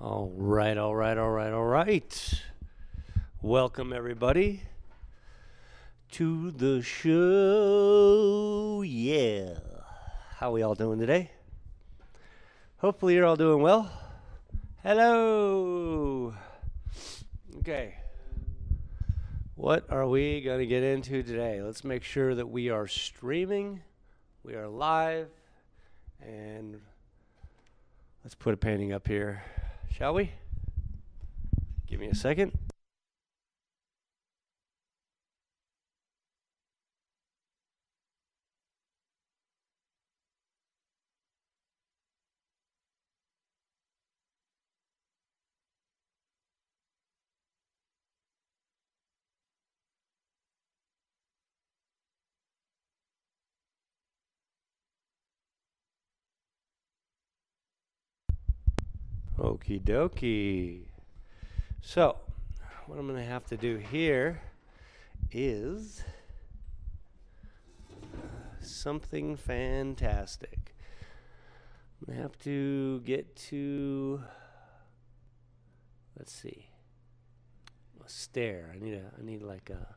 All right, all right, all right, all right. Welcome, everybody, to the show. Yeah. How we all doing today? Hopefully you're all doing well. Hello. Okay. What are we going to get into today? Let's make sure that we are streaming, we are live, and let's put a painting up here, shall we? Give me a second. Okie dokie. So, what I'm going to have to do here is something fantastic. I'm going to have to get to, let's see, a stair. I need like a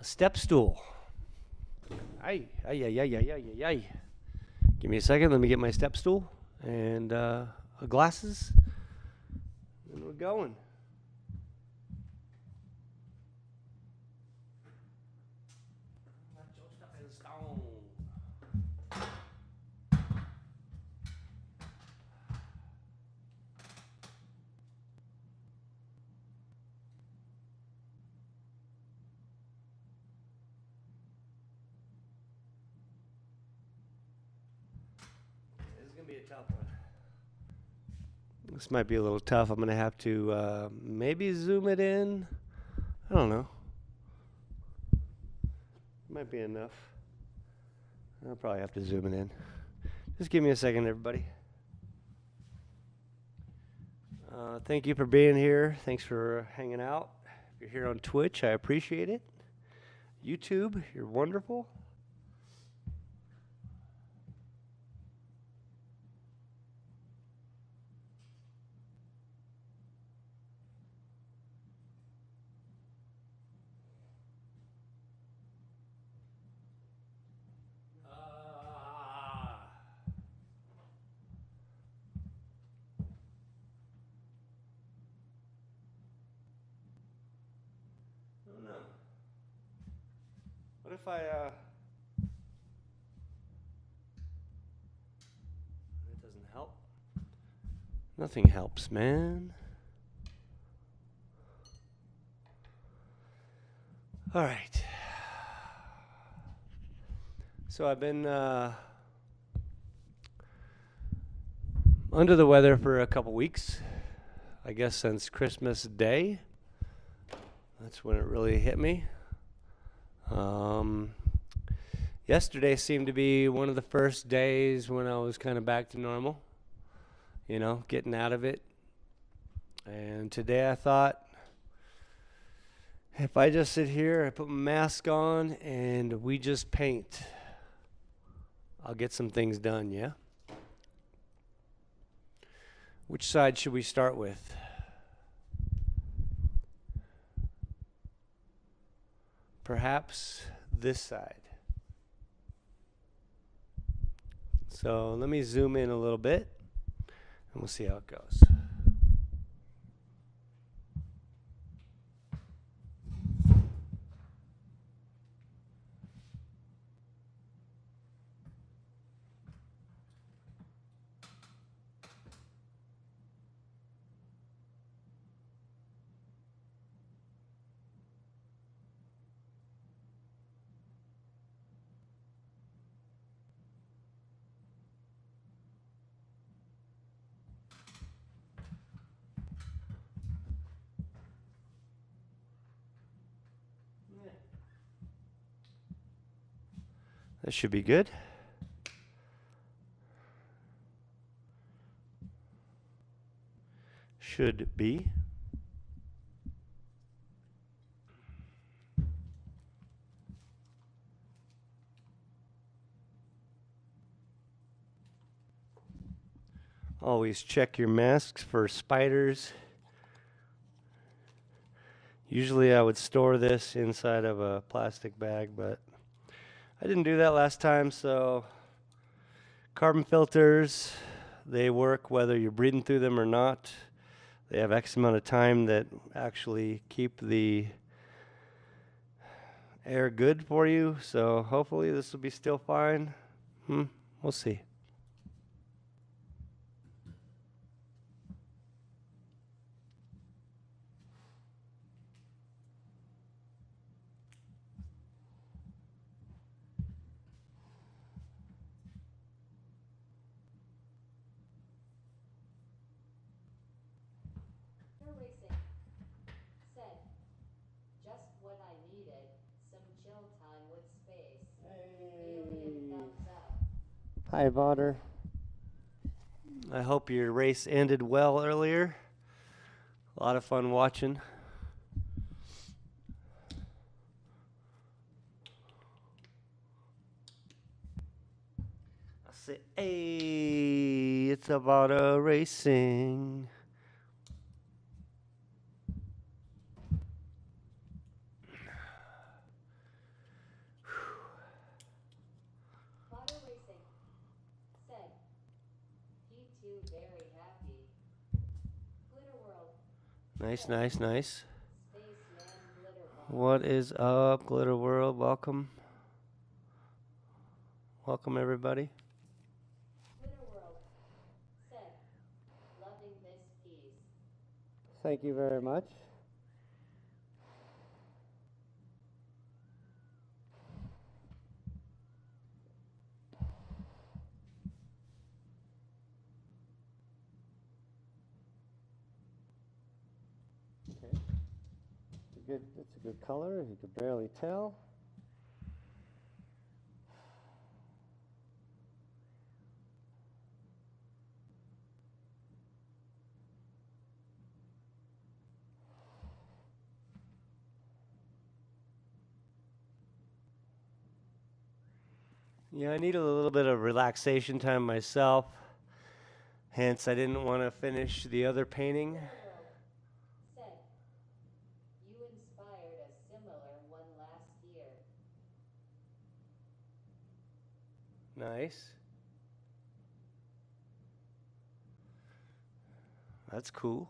step stool. Ay. Give me a second. Let me get my step stool and glasses. And we're going. Be a tough one. This might be a little tough. I'm going to have to maybe zoom it in. I don't know. Might be enough. I'll probably have to zoom it in. Just give me a second, everybody. Thank you for being here. Thanks for hanging out. If you're here on Twitch, I appreciate it. YouTube, you're wonderful. What if it doesn't help? Nothing helps, man. All right. So I've been under the weather for a couple weeks. I guess since Christmas Day. That's when it really hit me. Yesterday seemed to be one of the first days when I was kind of back to normal, you know, getting out of it. And today I thought, if I just sit here, I put my mask on, and we just paint, I'll get some things done, yeah? Which side should we start with? Perhaps this side. So let me zoom in a little bit, and we'll see how it goes. That should be good. Should be. Always check your masks for spiders. Usually I would store this inside of a plastic bag, but I didn't do that last time, so carbon filters, they work whether you're breathing through them or not. They have X amount of time that actually keep the air good for you, so hopefully this will be still fine. We'll see. Racing said, just what I needed, some chill time with space. Alien thumbs up. Hi, Vodder. I hope your race ended well earlier. A lot of fun watching. I say, hey, it's about a racing. Potter Racing said, P2 very happy. Glitter World. Nice, nice, nice. Spaceman Glitter Bomb. What is up, Glitter World? Welcome. Welcome, everybody. Glitter World said, loving this piece. Thank you very much. Okay. It's a good color. You could barely tell. Yeah, I need a little bit of relaxation time myself. Hence, I didn't want to finish the other painting. Said, you inspired a similar one last year. Nice. That's cool.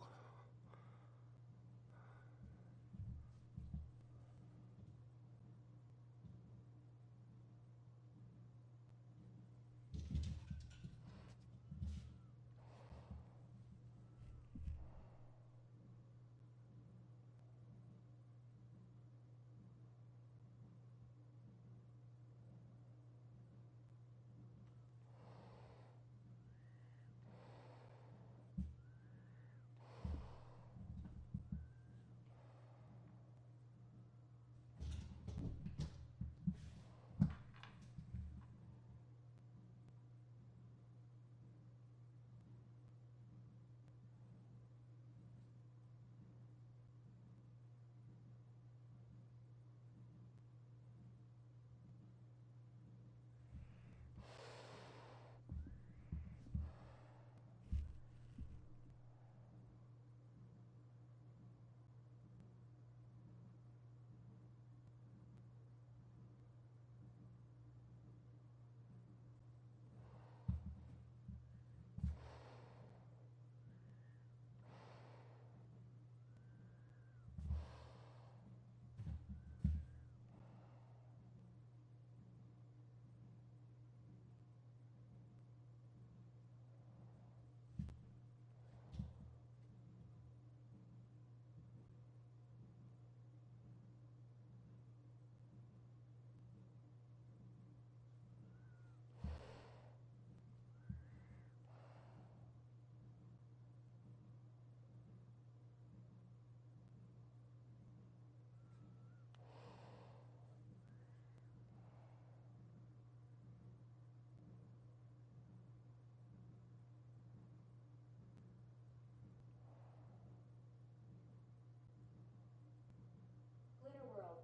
Glitter World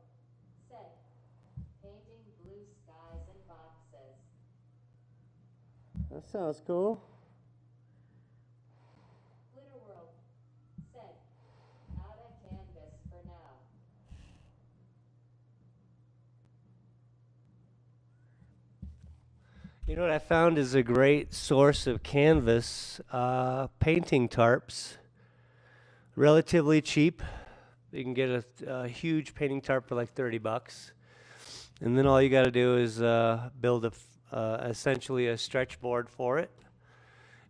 said, painting blue skies and boxes. That sounds cool. You know what I found is a great source of canvas, painting tarps. Relatively cheap. You can get a huge painting tarp for like 30 bucks. And then all you got to do is build essentially a stretch board for it.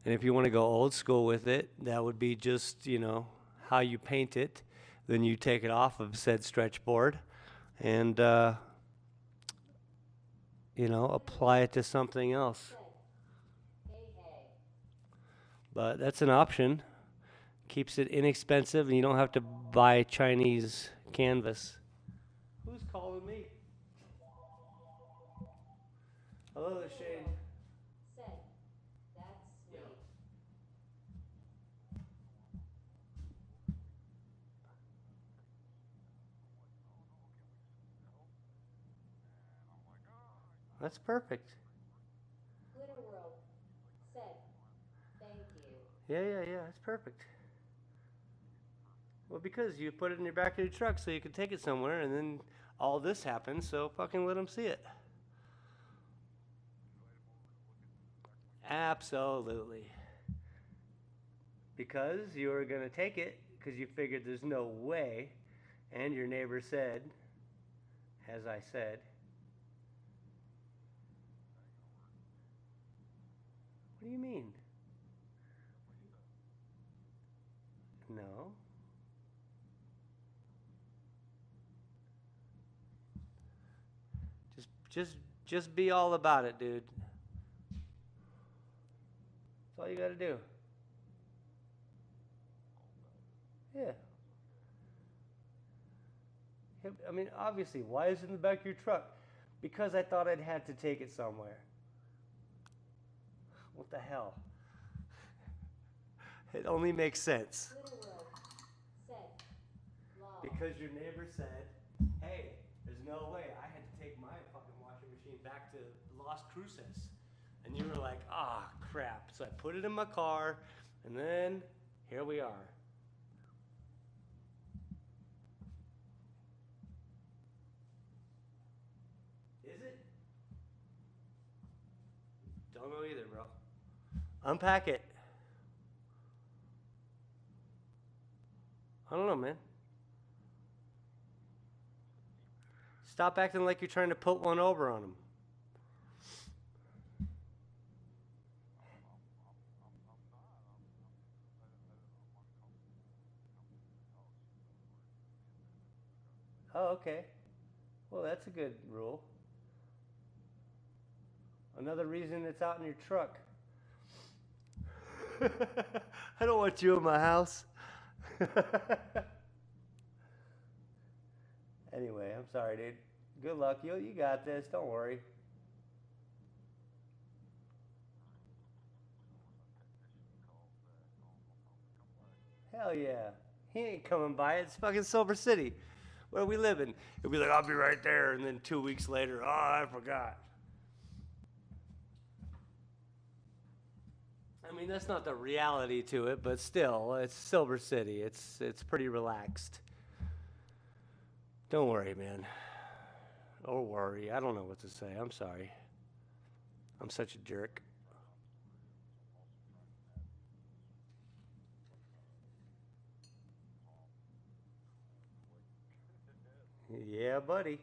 And if you want to go old school with it, that would be just, how you paint it. Then you take it off of said stretch board and, apply it to something else. Hey, hey. But that's an option. Keeps it inexpensive and you don't have to buy Chinese canvas. Who's calling me? Hello, Shane. Said, that's sweet. That's perfect. Glitter World. Said, thank you. Yeah, that's perfect. Well, because you put it in your back of your truck so you can take it somewhere, and then all this happens, so fucking let them see it. Absolutely. Because you were going to take it because you figured there's no way, and your neighbor said, as I said, what do you mean? No. Just just just be all about it, dude. That's all you got to do. Yeah. I mean, obviously, why is it in the back of your truck? Because I thought I'd had to take it somewhere. What the hell? It only makes sense. Glitter World. Said, lol. Because your neighbor said, hey, there's no way I had to take my fucking washing machine back to Las Cruces. And you were like, ah, crap. So I put it in my car, and then here we are. Is it? Don't know either, bro. Unpack it. I don't know, man. Stop acting like you're trying to put one over on him. Oh, okay. Well, that's a good rule. Another reason it's out in your truck. I don't want you in my house. Anyway, I'm sorry, dude. Good luck. You got this. Don't worry. Hell yeah. He ain't coming by. It's fucking Silver City. Where are we living? He'll be like, I'll be right there. And then 2 weeks later, oh, I forgot. I mean, that's not the reality to it, but still, it's Silver City. It's pretty relaxed. Don't worry, man. Or worry. I don't know what to say. I'm sorry. I'm such a jerk. Yeah, buddy.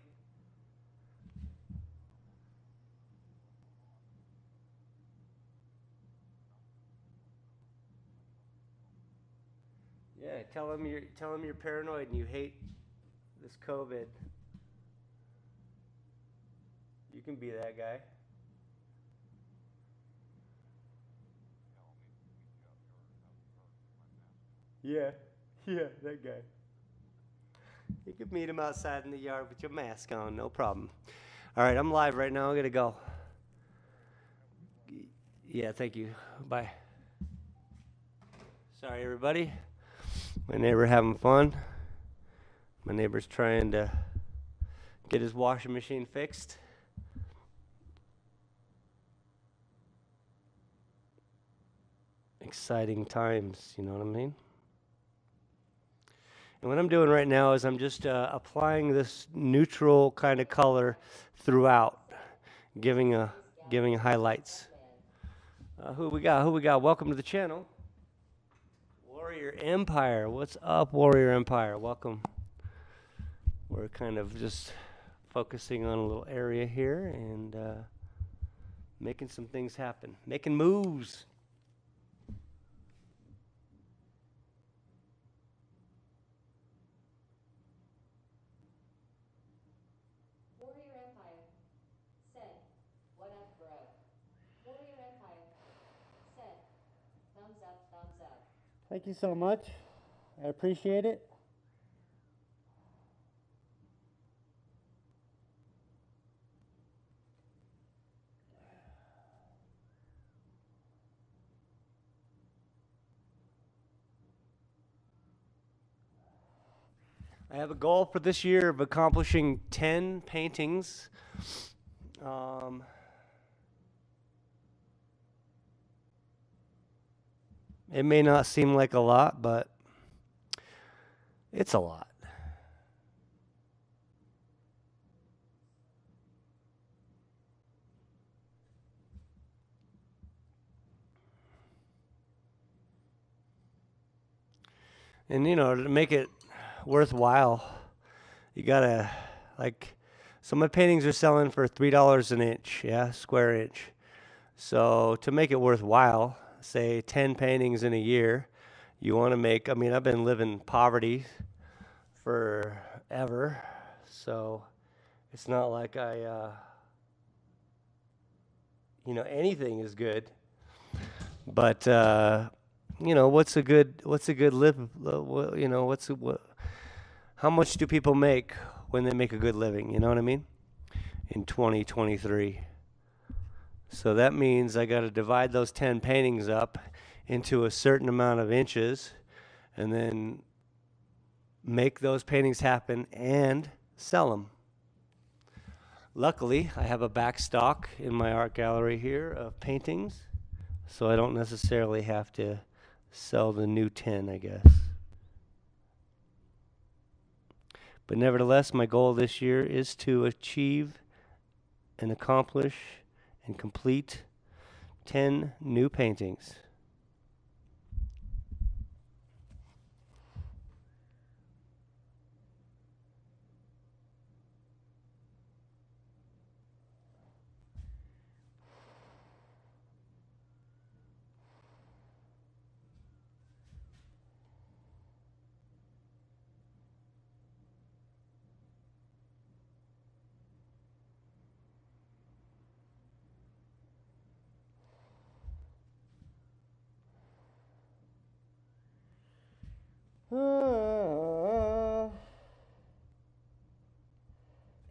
Yeah, tell him you're paranoid and you hate this COVID. You can be that guy. Yeah, yeah, that guy. You could meet him outside in the yard with your mask on, no problem. All right, I'm live right now. I gotta go. Yeah, thank you. Bye. Sorry, everybody. My neighbor having fun. My neighbor's trying to get his washing machine fixed. Exciting times, you know what I mean? And what I'm doing right now is I'm just applying this neutral kind of color throughout, giving a giving highlights. Batman. Who we got? Who we got? Welcome to the channel. Warrior Empire. What's up, Warrior Empire? Welcome. We're kind of just focusing on a little area here and making some things happen, making moves. Warrior Empire said, "What up, bro?" Warrior Empire said, "Thumbs up, thumbs up." Thank you so much. I appreciate it. I have a goal for this year of accomplishing 10 paintings. It may not seem like a lot, but it's a lot. And you know, to make it worthwhile, you gotta like. So my paintings are selling for $3 an inch, yeah, square inch. So to make it worthwhile, say 10 paintings in a year, you want to make. I mean, I've been living poverty forever, so it's not like anything is good. But what's a good live? How much do people make when they make a good living? You know what I mean? In 2023. So that means I got to divide those 10 paintings up into a certain amount of inches, and then make those paintings happen and sell them. Luckily, I have a back stock in my art gallery here of paintings, so I don't necessarily have to sell the new 10, I guess. But nevertheless, my goal this year is to achieve and accomplish and complete 10 new paintings.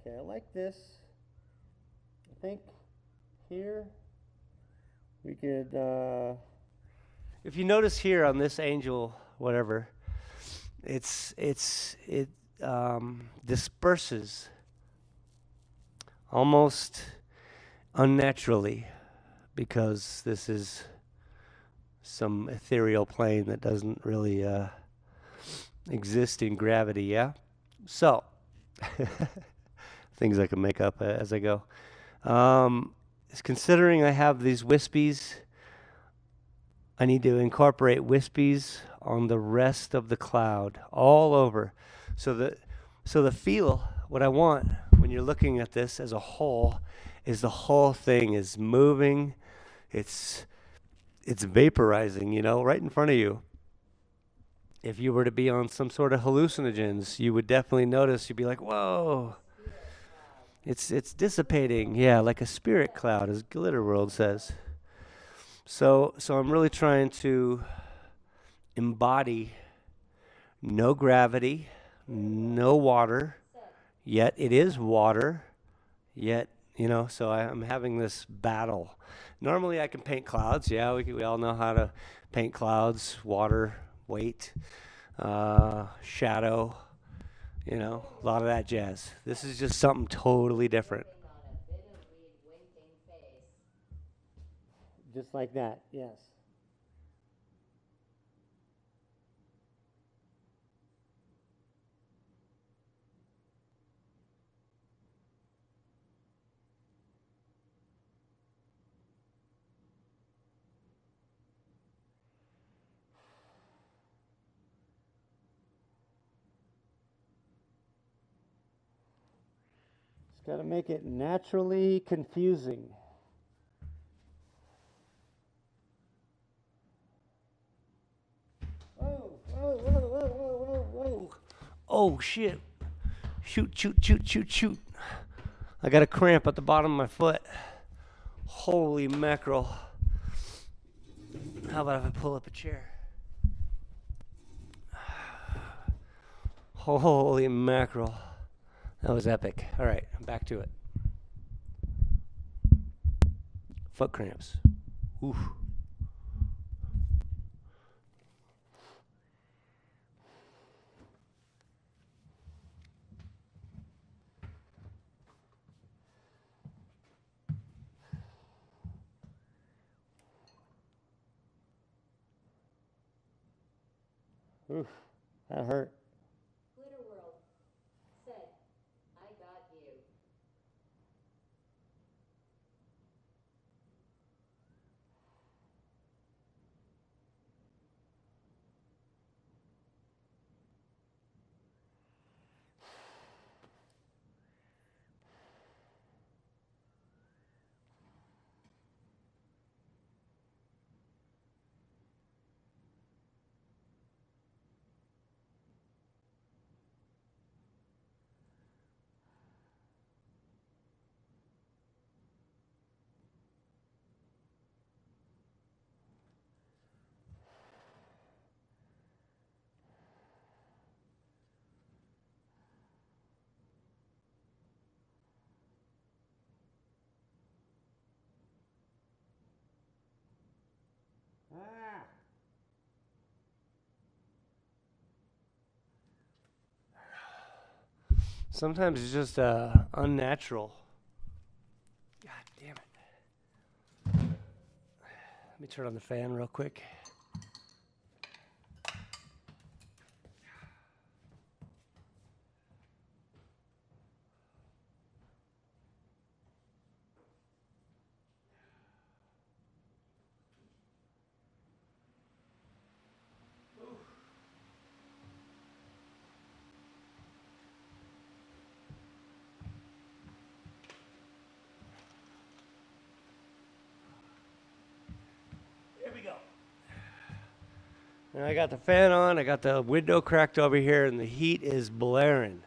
Okay, I like this. I think here we could. If you notice here on this angel, whatever, it disperses almost unnaturally because this is some ethereal plane that doesn't really exist in gravity. Yeah, so things I can make up as I go. Considering I have these wispies, I need to incorporate wispies on the rest of the cloud all over. So the feel, what I want when you're looking at this as a whole, is the whole thing is moving. It's vaporizing, right in front of you. If you were to be on some sort of hallucinogens, you would definitely notice. You'd be like, "Whoa!" It's dissipating, yeah, like a spirit cloud, as Glitter World says. So I'm really trying to embody no gravity, no water, yet it is water, yet, so I'm having this battle. Normally I can paint clouds, yeah, we all know how to paint clouds, water, weight, shadow, a lot of that jazz. This is just something totally different. Just like that, yes. Got to make it naturally confusing. Whoa, whoa, whoa, whoa, whoa, whoa, whoa. Oh, shit. Shoot, shoot, shoot, shoot, shoot. I got a cramp at the bottom of my foot. Holy mackerel. How about if I pull up a chair? Holy mackerel. That was epic. All right, back to it. Foot cramps. Oof. Oof, that hurt. Glitter World said, I got you. Ah. Sometimes it's just unnatural. God damn it. Let me turn on the fan real quick. Here we go. Now I got the fan on, I got the window cracked over here, and the heat is blaring.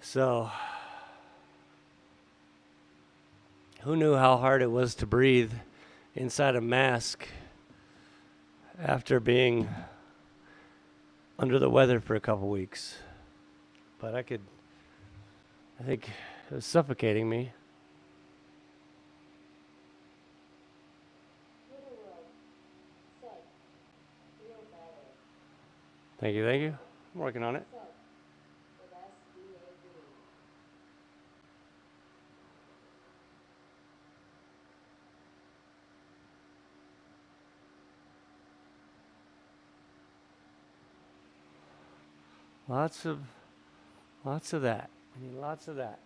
So, who knew how hard it was to breathe inside a mask after being under the weather for a couple weeks? But I think it was suffocating me. Glitter World said, feel better. Thank you, thank you. I'm working on it. Said, with SDAD. Lots of that. I need lots of that.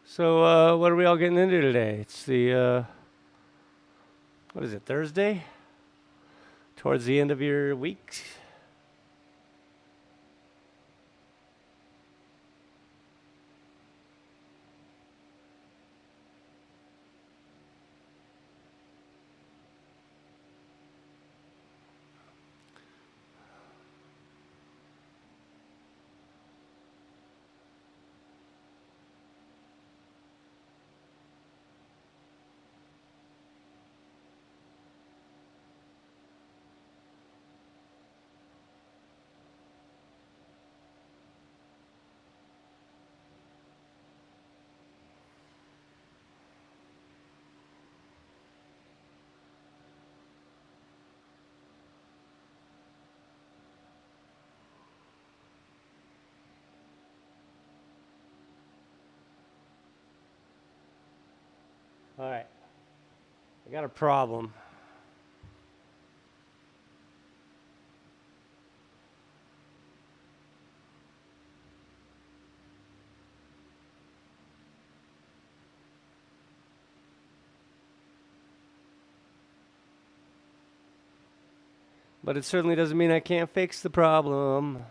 So, what are we all getting into today? It's the, what is it, Thursday? Towards the end of your week? All right. I got a problem. But it certainly doesn't mean I can't fix the problem.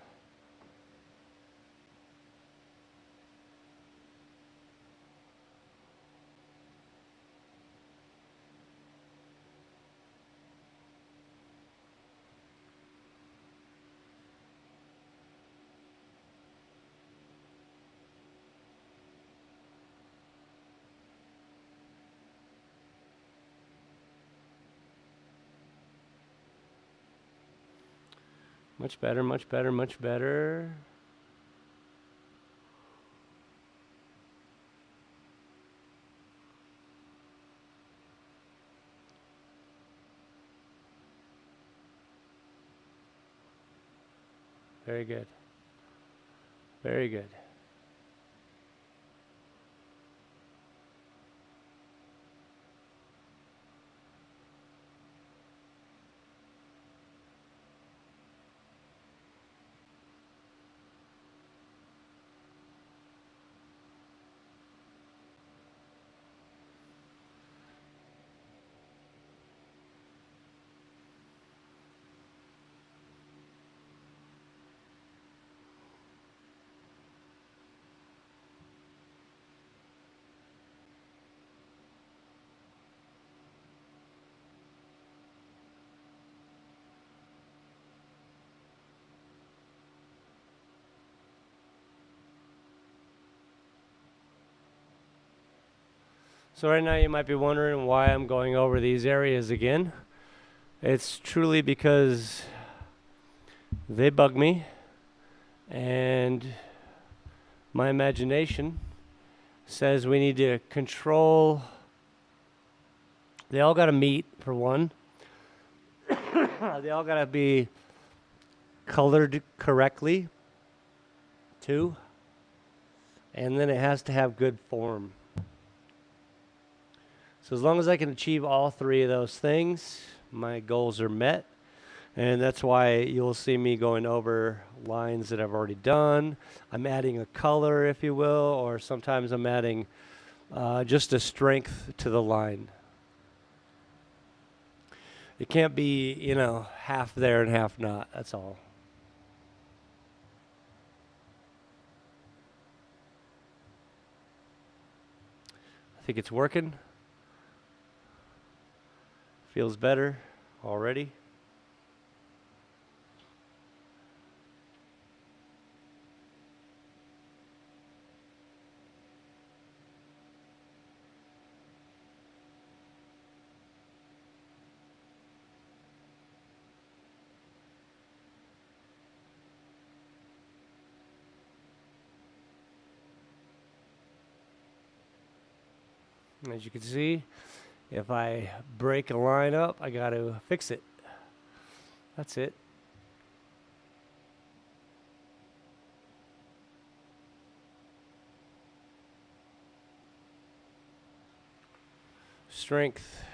Much better, much better, much better. Very good. Very good. So right now you might be wondering why I'm going over these areas again. It's truly because they bug me, and my imagination says we need to control. They all got to meet, for one. They all got to be colored correctly, two. And then it has to have good form. So as long as I can achieve all three of those things, my goals are met. And that's why you'll see me going over lines that I've already done. I'm adding a color, if you will, or sometimes I'm adding just a strength to the line. It can't be, half there and half not. That's all. I think it's working. Feels better already. As you can see, if I break a line up, I got to fix it. That's it. Strength.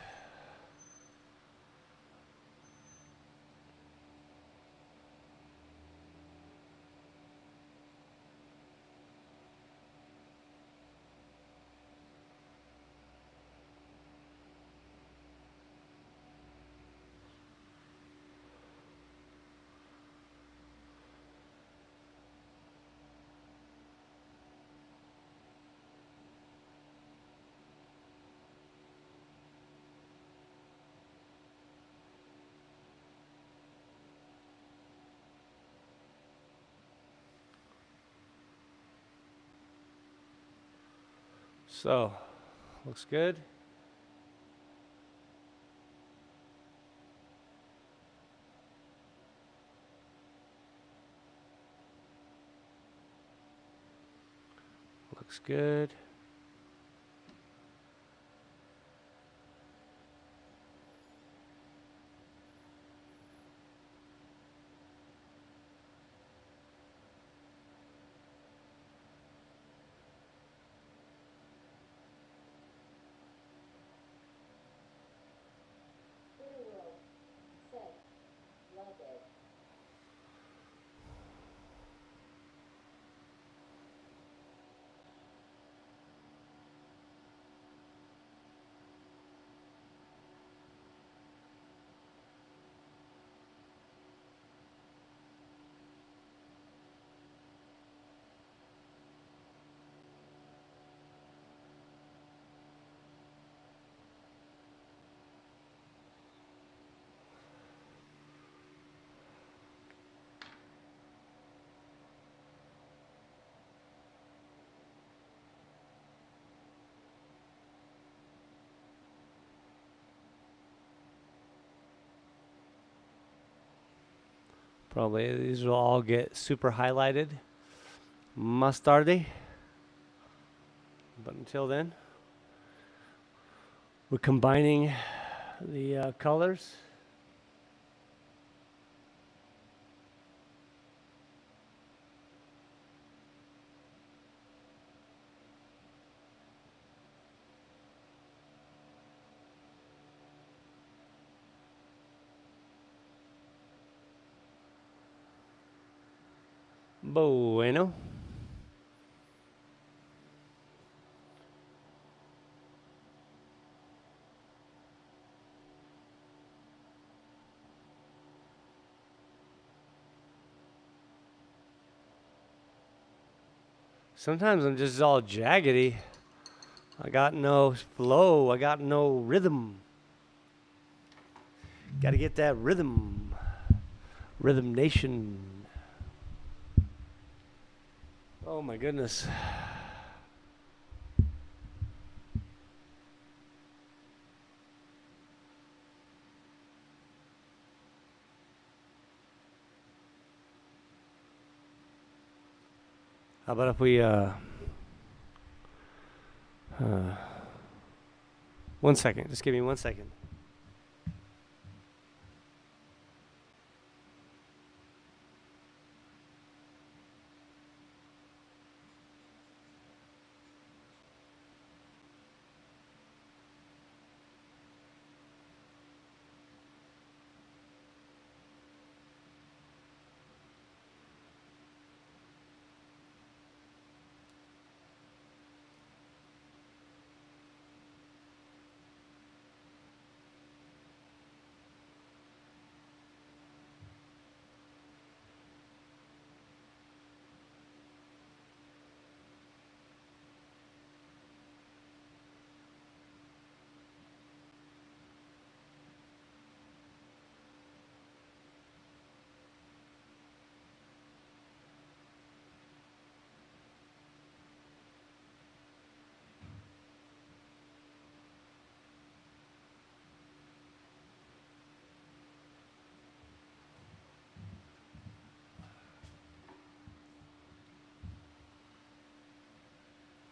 So, looks good. Looks good. Probably these will all get super highlighted, mustardy. But until then, we're combining the colors. Bueno. Sometimes I'm just all jaggedy. I got no flow. I got no rhythm. Got to get that rhythm. Rhythm Nation. Oh my goodness. How about if we 1 second. Just give me 1 second.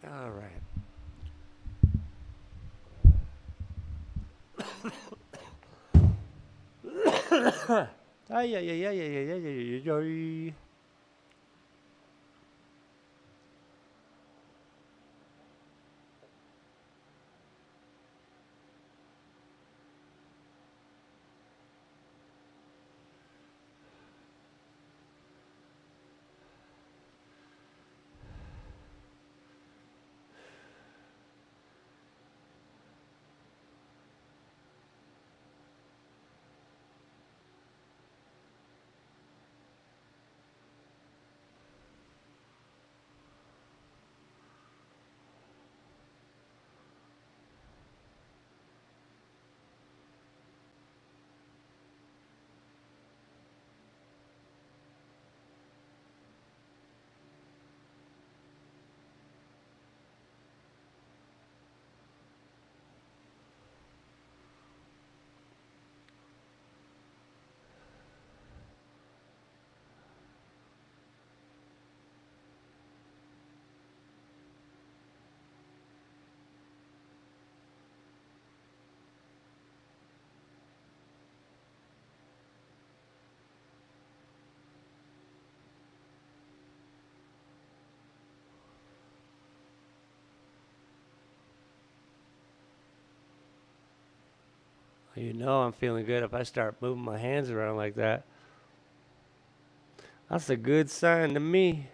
All right. Ay, ay, ay, ay, ay, ay, ay, ay, ay. You know I'm feeling good if I start moving my hands around like that. That's a good sign to me.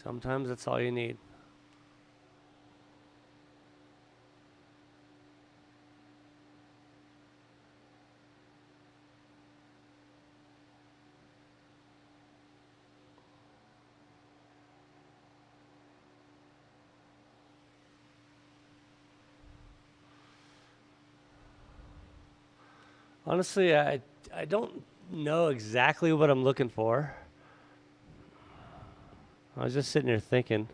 Sometimes that's all you need. Honestly, I don't know exactly what I'm looking for. I was just sitting here thinking.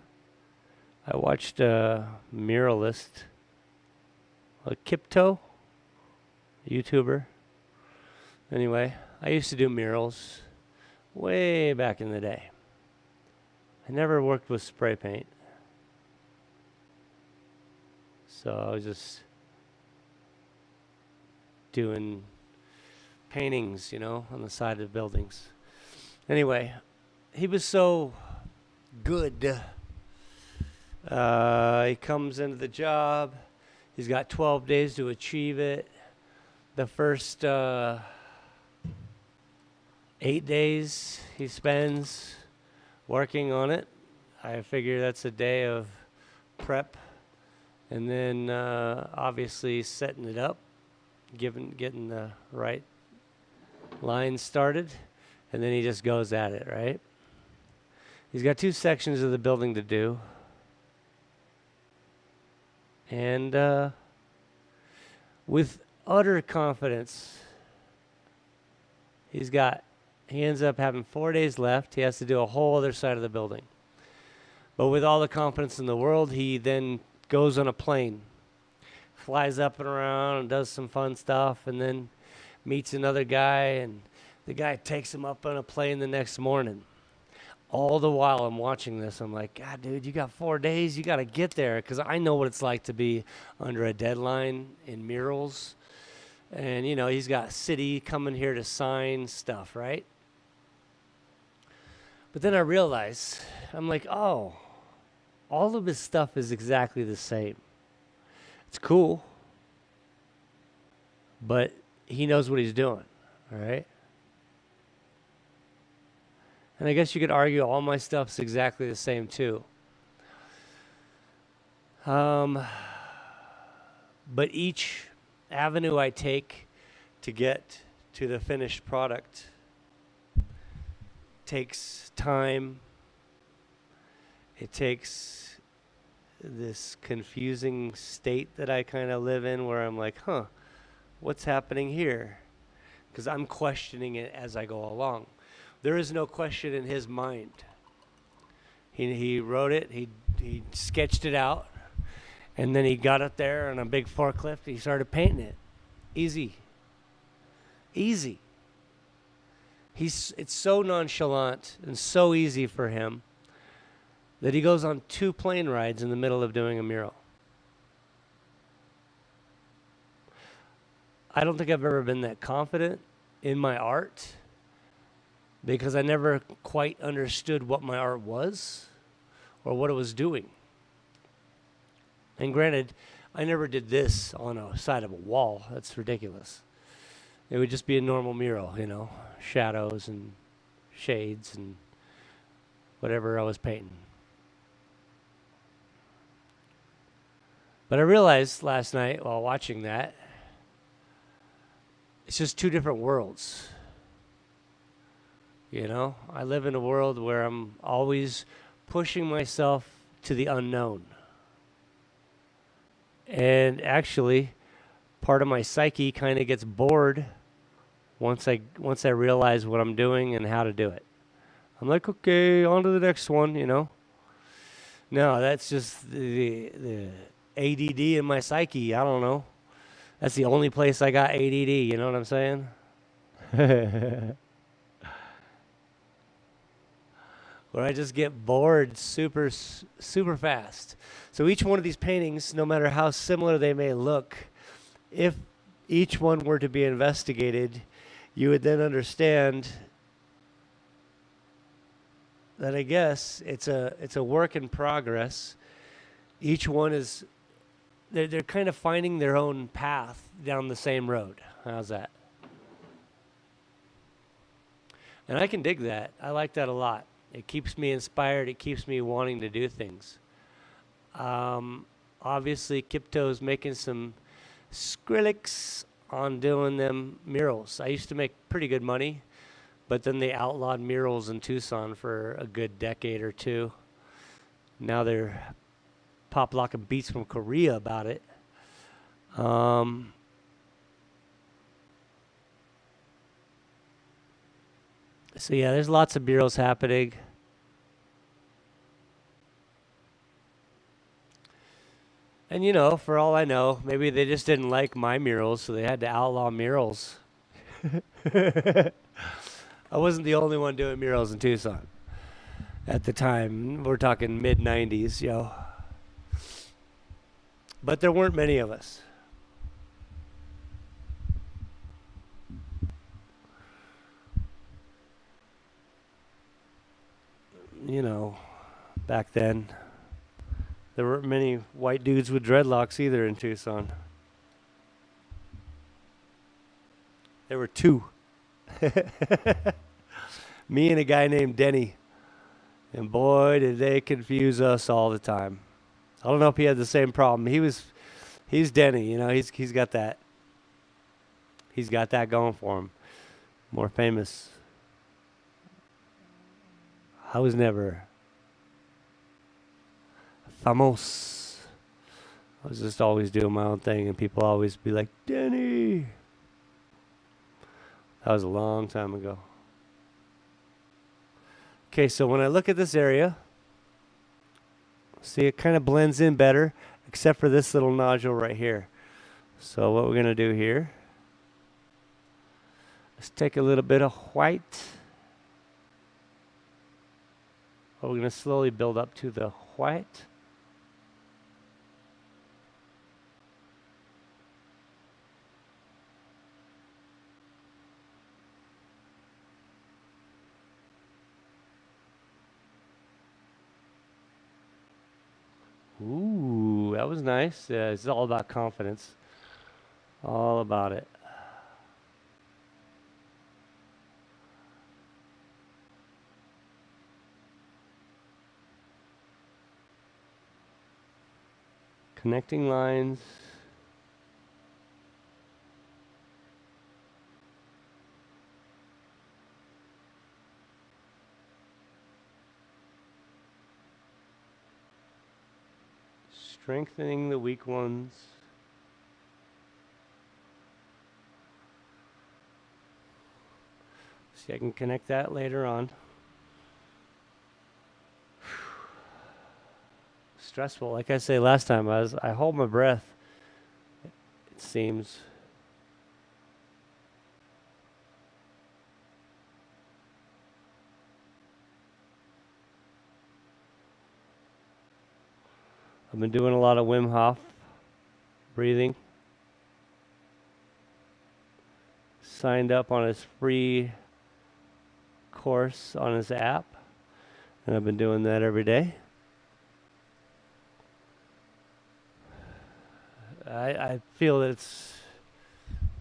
I watched a muralist, a Kipto YouTuber. Anyway, I used to do murals way back in the day. I never worked with spray paint. So I was just doing paintings, on the side of buildings. Anyway, he was so good. He comes into the job. He's got 12 days to achieve it. The first 8 days he spends working on it. I figure that's a day of prep. And then obviously setting it up, getting the right line started. And then he just goes at it, right? He's got 2 sections of the building to do. And with utter confidence, he ends up having 4 days left. He has to do a whole other side of the building. But with all the confidence in the world, he then goes on a plane, flies up and around and does some fun stuff, and then meets another guy, and the guy takes him up on a plane the next morning. All the while I'm watching this, I'm like, God, dude, you got 4 days. You got to get there, because I know what it's like to be under a deadline in murals. And, he's got city coming here to sign stuff, right? But then I realize, I'm like, oh, all of his stuff is exactly the same. It's cool, but he knows what he's doing, all right? And I guess you could argue all my stuff's exactly the same too. But each avenue I take to get to the finished product takes time. It takes this confusing state that I kind of live in where I'm like, what's happening here? Because I'm questioning it as I go along. There is no question in his mind. He wrote it, he sketched it out, and then he got up there on a big forklift, he started painting it. Easy. It's so nonchalant and so easy for him that he goes on 2 plane rides in the middle of doing a mural. I don't think I've ever been that confident in my art, because I never quite understood what my art was or what it was doing. And granted, I never did this on a side of a wall. That's ridiculous. It would just be a normal mural, shadows and shades and whatever I was painting. But I realized last night while watching that, it's just 2 different worlds. I live in a world where I'm always pushing myself to the unknown. And actually, part of my psyche kind of gets bored once I realize what I'm doing and how to do it. I'm like, okay, on to the next one, No, that's just the ADD in my psyche. I don't know. That's the only place I got ADD, you know what I'm saying? Where I just get bored super fast. So each one of these paintings, no matter how similar they may look, if each one were to be investigated, you would then understand that I guess it's a work in progress. Each one is, they're kind of finding their own path down the same road. How's that? And I can dig that. I like that a lot. It keeps me inspired. It keeps me wanting to do things. Obviously, Kipto's making some Skrillex on doing them murals. I used to make pretty good money, but then they outlawed murals in Tucson for a good decade or two. Now they're pop locking beats from Korea about it. So yeah, there's lots of murals happening. And you know, for all I know, maybe they just didn't like my murals, so they had to outlaw murals. I wasn't the only one doing murals in Tucson at the time. We're talking mid 90s, yo. But there weren't many of us. You know, back then, there weren't many white dudes with dreadlocks either in Tucson. There were two. Me and a guy named Denny. And boy, did they confuse us all the time. I don't know if he had the same problem. He's Denny, you know, he's got that. He's got that going for him. More famous. I was never famous. I was just always doing my own thing, and people always be like, Denny. That was a long time ago. Okay, so when I look at this area, see, it kind of blends in better, except for this little nodule right here. So what we're going to do here, let's take a little bit of white. We're going to slowly build up to the white. Ooh, that was nice. It's all about confidence. All about it. Connecting lines. Strengthening the weak ones. See, I can connect that later on. Stressful. Like I say last time, I hold my breath. It seems. I've been doing a lot of Wim Hof breathing. Signed up on his free course on his app, and I've been doing that every day. I feel that it's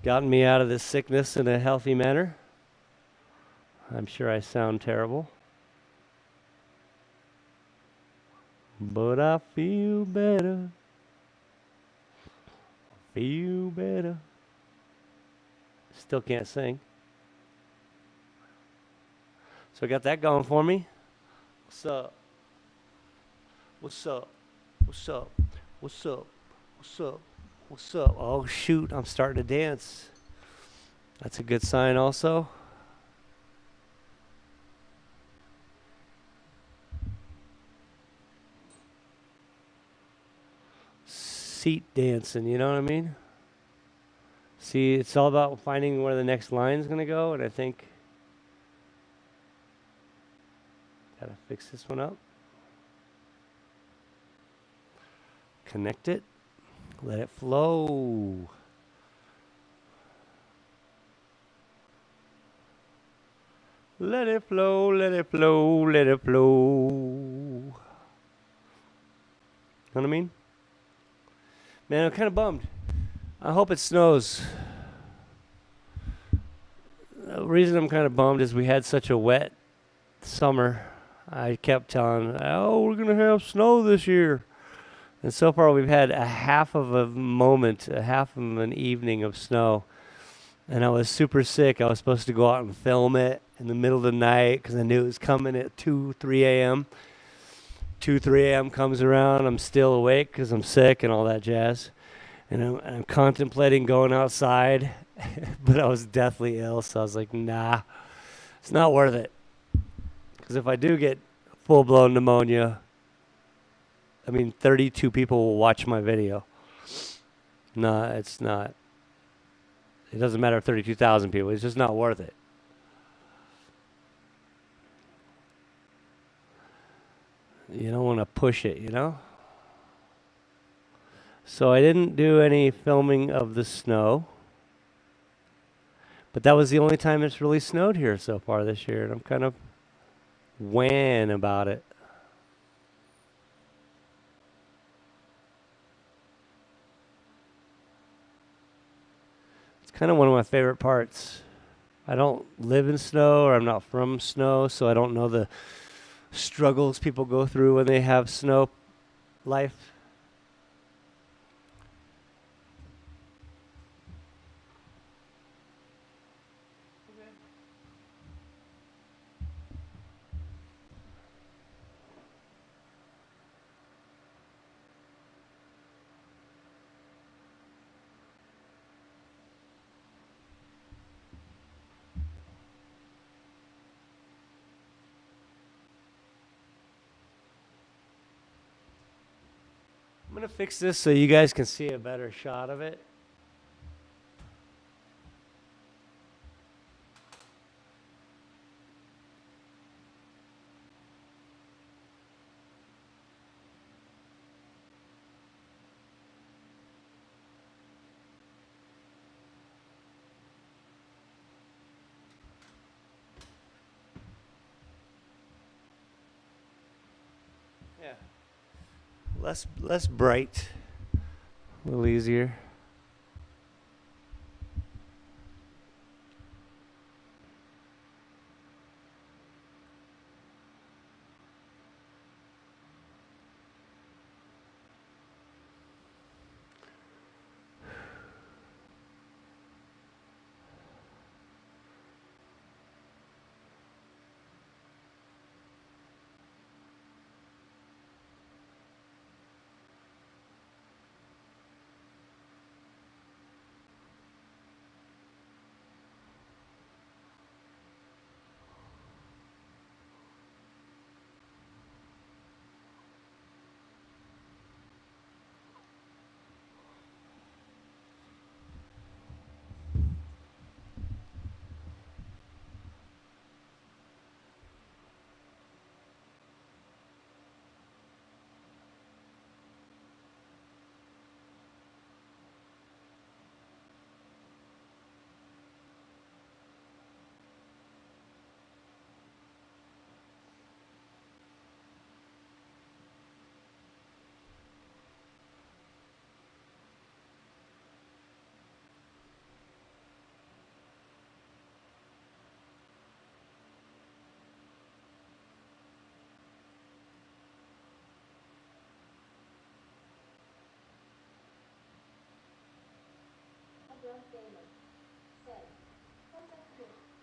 gotten me out of this sickness in a healthy manner. I'm sure I sound terrible, but I feel better. Feel better. Still can't sing. So I got that going for me. What's up? What's up? What's up? What's up? What's up? What's up? Oh shoot, I'm starting to dance. That's a good sign also. Seat dancing, you know what I mean? See, it's all about finding where the next line's gonna go, and I think gotta fix this one up. Connect it. Let it flow. Let it flow, let it flow, let it flow. Know what I mean? Man, I'm kind of bummed. I hope it snows. The reason I'm kind of bummed is we had such a wet summer. I kept telling, oh, we're going to have snow this year. And so far, we've had a half of a moment, a half of an evening of snow. And I was super sick. I was supposed to go out and film it in the middle of the night because I knew it was coming at 2, 3 a.m. 2, 3 a.m. comes around. I'm still awake because I'm sick and all that jazz. And I'm contemplating going outside, but I was deathly ill. So I was like, nah, it's not worth it. Because if I do get full-blown pneumonia, 32 people will watch my video. No, it's not. It doesn't matter if 32,000 people. It's just not worth it. You don't want to push it, you know? So I didn't do any filming of the snow. But that was the only time it's really snowed here so far this year. And I'm kind of wan about it. It's kind of one of my favorite parts. I don't live in snow, or I'm not from snow, so I don't know the struggles people go through when they have snow life. I'm going to fix this so you guys can see a better shot of it. Yeah. Less bright. A little easier.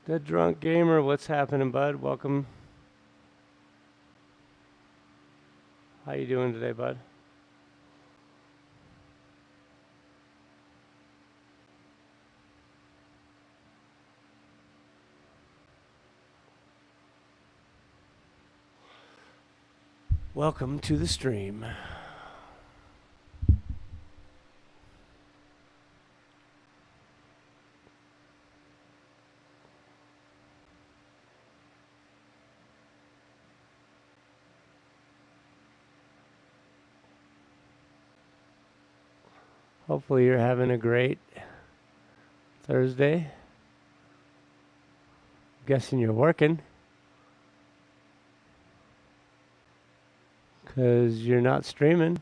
The Drunk Gamer, what's happening, bud? Welcome. How you doing today, bud? Welcome to the stream. Hopefully you're having a great Thursday. Guessing you're working. Because you're not streaming.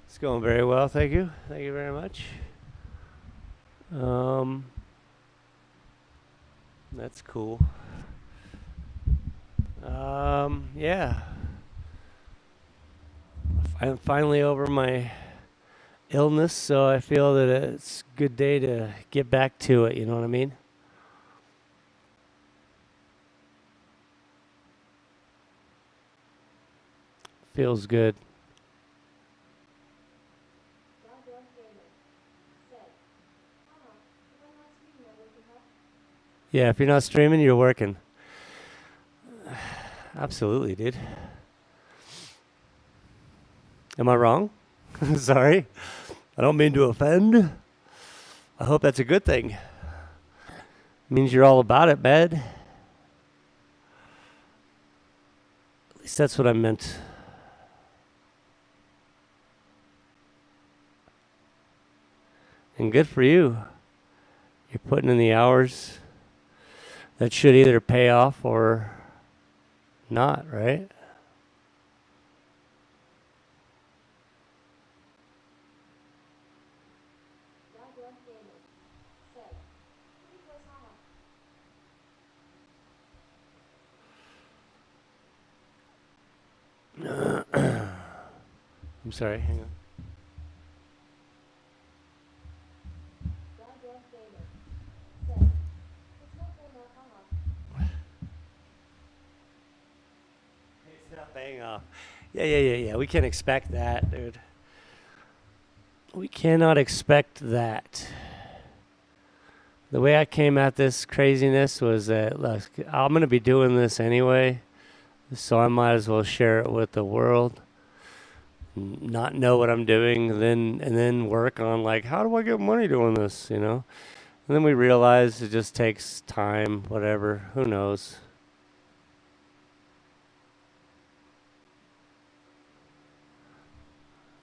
It's going very well, thank you. Thank you very much. Um, that's cool. Yeah. I'm finally over my illness, so I feel that it's a good day to get back to it. You know what I mean? Feels good. Goddamn gamer. Said, if I'm not speaking, I'm working hard. Yeah, if you're not streaming, you're working. Absolutely, dude. Am I wrong? Sorry. I don't mean to offend. I hope that's a good thing. Means you're all about it, bud. At least that's what I meant. And good for you. You're putting in the hours that should either pay off or not, right? Goddamn gamer. Said, pretty close, haha. I'm sorry, hang on. Goddamn gamer. Said, it's not paying off, haha. It's not paying off. Yeah. We can't expect that, dude. We cannot expect that. The way I came at this craziness was that, look, I'm going to be doing this anyway, so I might as well share it with the world. Not know what I'm doing, and then work on like, how do I get money doing this, you know? And then we realize it just takes time, whatever. Who knows?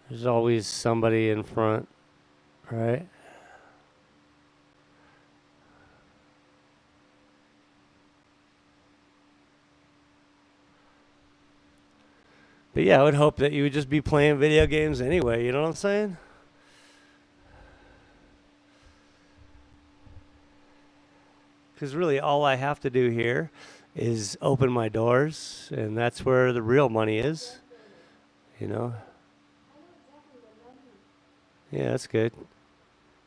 There's always somebody in front, right? But yeah, I would hope that you would just be playing video games anyway, you know what I'm saying? Because really, all I have to do here is open my doors, and that's where the real money is, Goddamn gamer. you know? Said, I know exactly what I need. Yeah, that's good.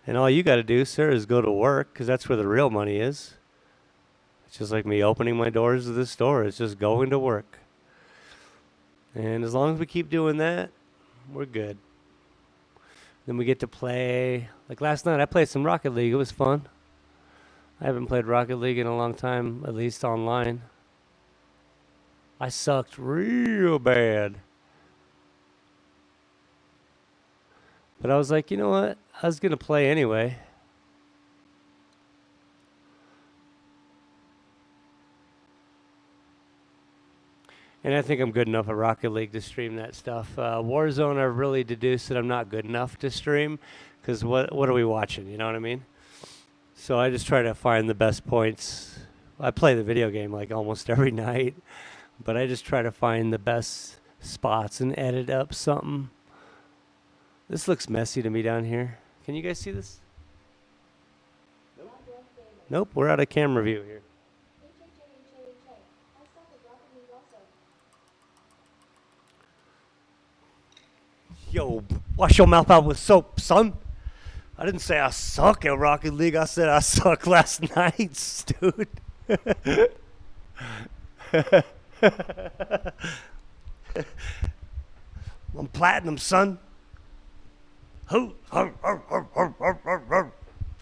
And all you got to do, sir, is go to work, because that's where the real money is. It's just like me opening my doors to this store. It's just going to work. And as long as we keep doing that, we're good. Then we get to play. Like last night, I played some Rocket League. It was fun. I haven't played Rocket League in a long time, at least online. I sucked real bad. But I was like, you know what? I was going to play anyway. And I think I'm good enough at Rocket League to stream that stuff. Warzone, I've really deduced that I'm not good enough to stream because what are we watching? You know what I mean? So I just try to find the best points. I play the video game like almost every night, but I just try to find the best spots and edit up something. This looks messy to me down here. Can you guys see this? Goddamn gamer. Nope, we're out of camera view here. HHAHAHA. I suck at Rocket League also. Yo, wash your mouth out with soap, son. I didn't say I suck at Rocket League. I said I suck last night, dude. I'm platinum, son. Let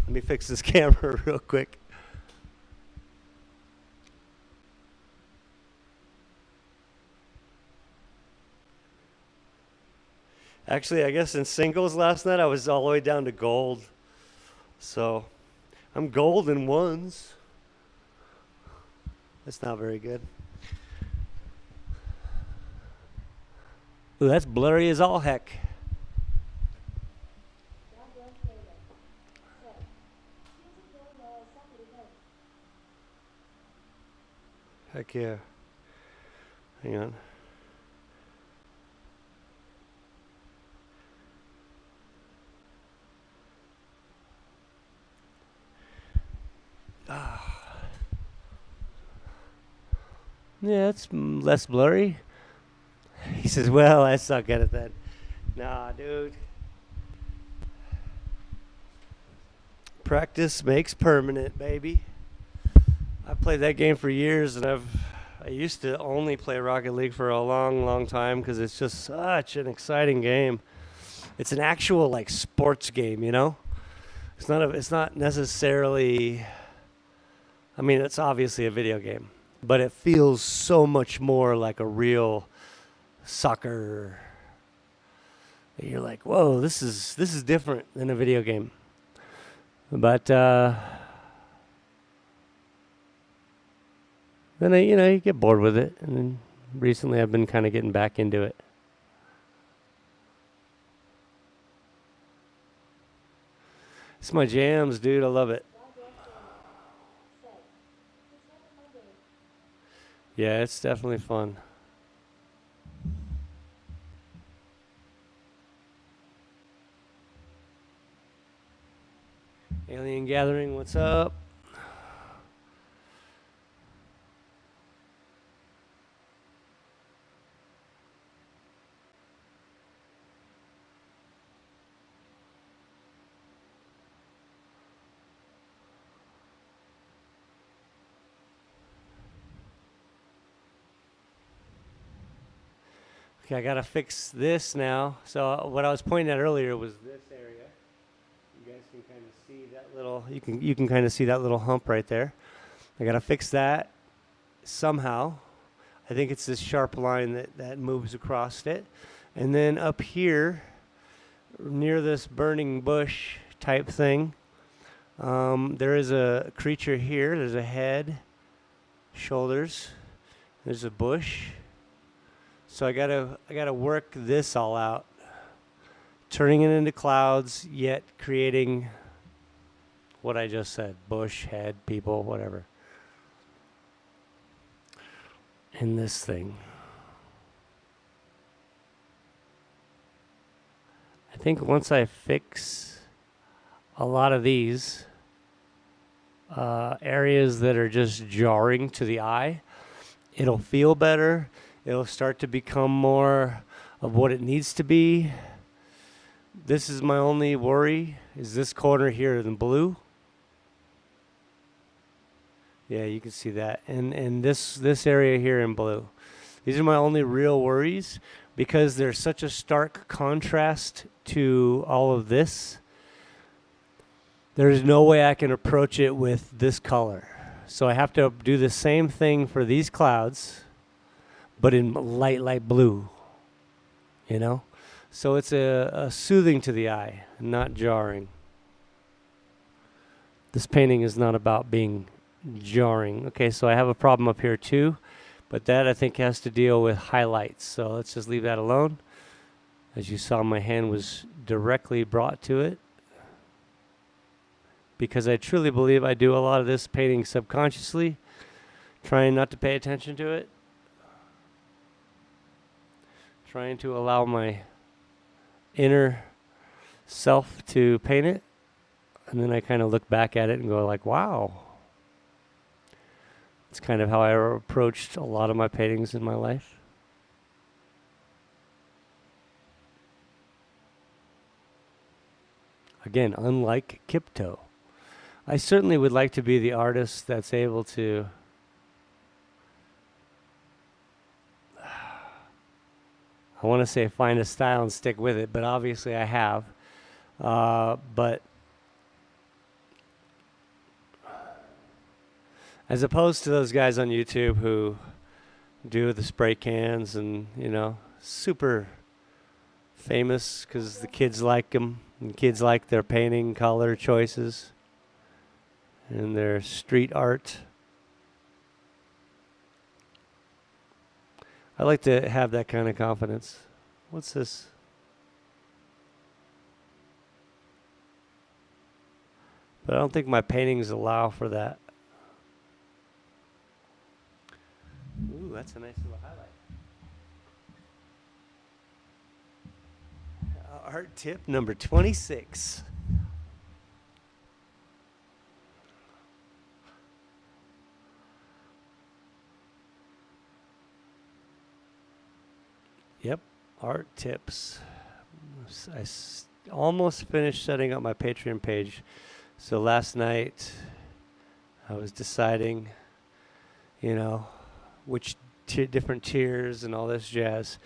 me fix this camera real quick. Actually, I guess in singles last night, I was all the way down to gold. So I'm gold in ones. That's not very good. Ooh, that's blurry as all heck. Goddamn gamer. Said, feels as though I suck at it. Heck yeah. Hang on. Yeah, it's less blurry. He says, well, I suck at it then. Nah, dude. Practice makes permanent, baby. I played that game for years, and I used to only play Rocket League for a long, long time because it's just such an exciting game. It's an actual like sports game, you know. It's not necessarily. I mean, it's obviously a video game, but it feels so much more like a real soccer. You're like, whoa, this is different than a video game. But then you get bored with it, and then recently I've been kind of getting back into it. It's my jams, dude. I love it. Yeah, it's definitely fun. Alien Gathering, what's up? Okay, I gotta fix this now. So what I was pointing at earlier was this area. You guys can kind of see that little. You can kind of see that little hump right there. I gotta fix that somehow. I think it's this sharp line that moves across it, and then up here, near this burning bush type thing, there is a creature here. There's a head, shoulders. There's a bush. So I gotta work this all out, turning it into clouds, yet creating what I just said: bush, head, people, whatever. In this thing, I think once I fix a lot of these areas that are just jarring to the eye, it'll feel better. It'll start to become more of what it needs to be. This is my only worry, is this corner here in blue. Yeah, you can see that. And this area here in blue. These are my only real worries because there's such a stark contrast to all of this. There's no way I can approach it with this color. So I have to do the same thing for these clouds, but in light blue, you know? So it's a soothing to the eye, not jarring. This painting is not about being jarring. Okay, so I have a problem up here too, but that I think has to deal with highlights. So let's just leave that alone. As you saw, my hand was directly brought to it because I truly believe I do a lot of this painting subconsciously, trying not to pay attention to it. Trying to allow my inner self to paint it, and then I kind of look back at it and go like, wow. It's kind of how I approached a lot of my paintings in my life. Again, unlike Kipto, I certainly would like to be the artist that's able to I want to say find a style and stick with it, but obviously I have. But as opposed to those guys on YouTube who do the spray cans and, super famous because the kids like them and kids like their painting color choices and their street art. I like to have that kind of confidence. What's this? But I don't think my paintings allow for that. Ooh, that's a nice little highlight. Art tip number 26. art tips. Almost finished setting up my Patreon page. So last night I was deciding, which different tiers and all this jazz.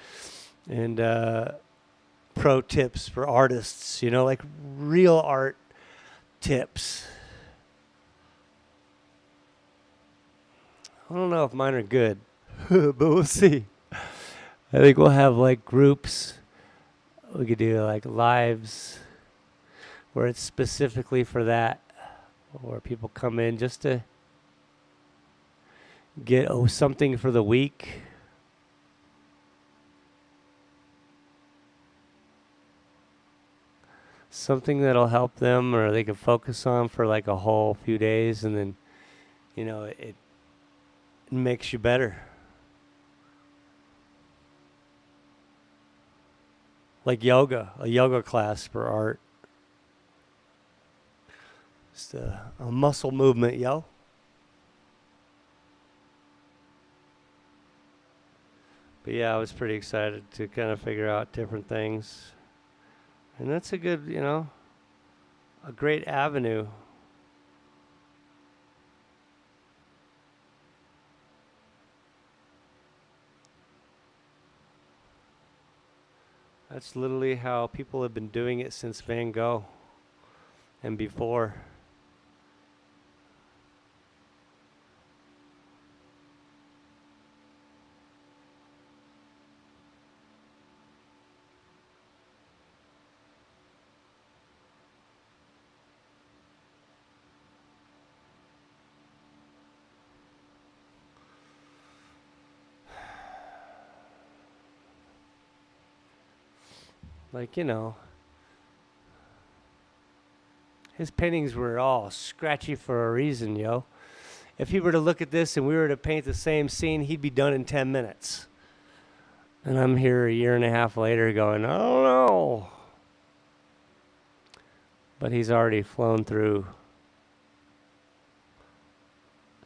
And pro tips for artists, like real art tips. I don't know if mine are good, but we'll see. I think we'll have like groups. We could do like lives where it's specifically for that, where people come in just to get something for the week. Something that'll help them or they can focus on for like a whole few days, and then, it makes you better. Like yoga, a yoga class for art. Just a muscle movement, yo. But yeah, I was pretty excited to kind of figure out different things. And that's a good, a great avenue. That's literally how people have been doing it since Van Gogh and before. Like, his paintings were all scratchy for a reason, yo. If he were to look at this and we were to paint the same scene, he'd be done in 10 minutes. And I'm here a year and a half later going, I don't know. But he's already flown through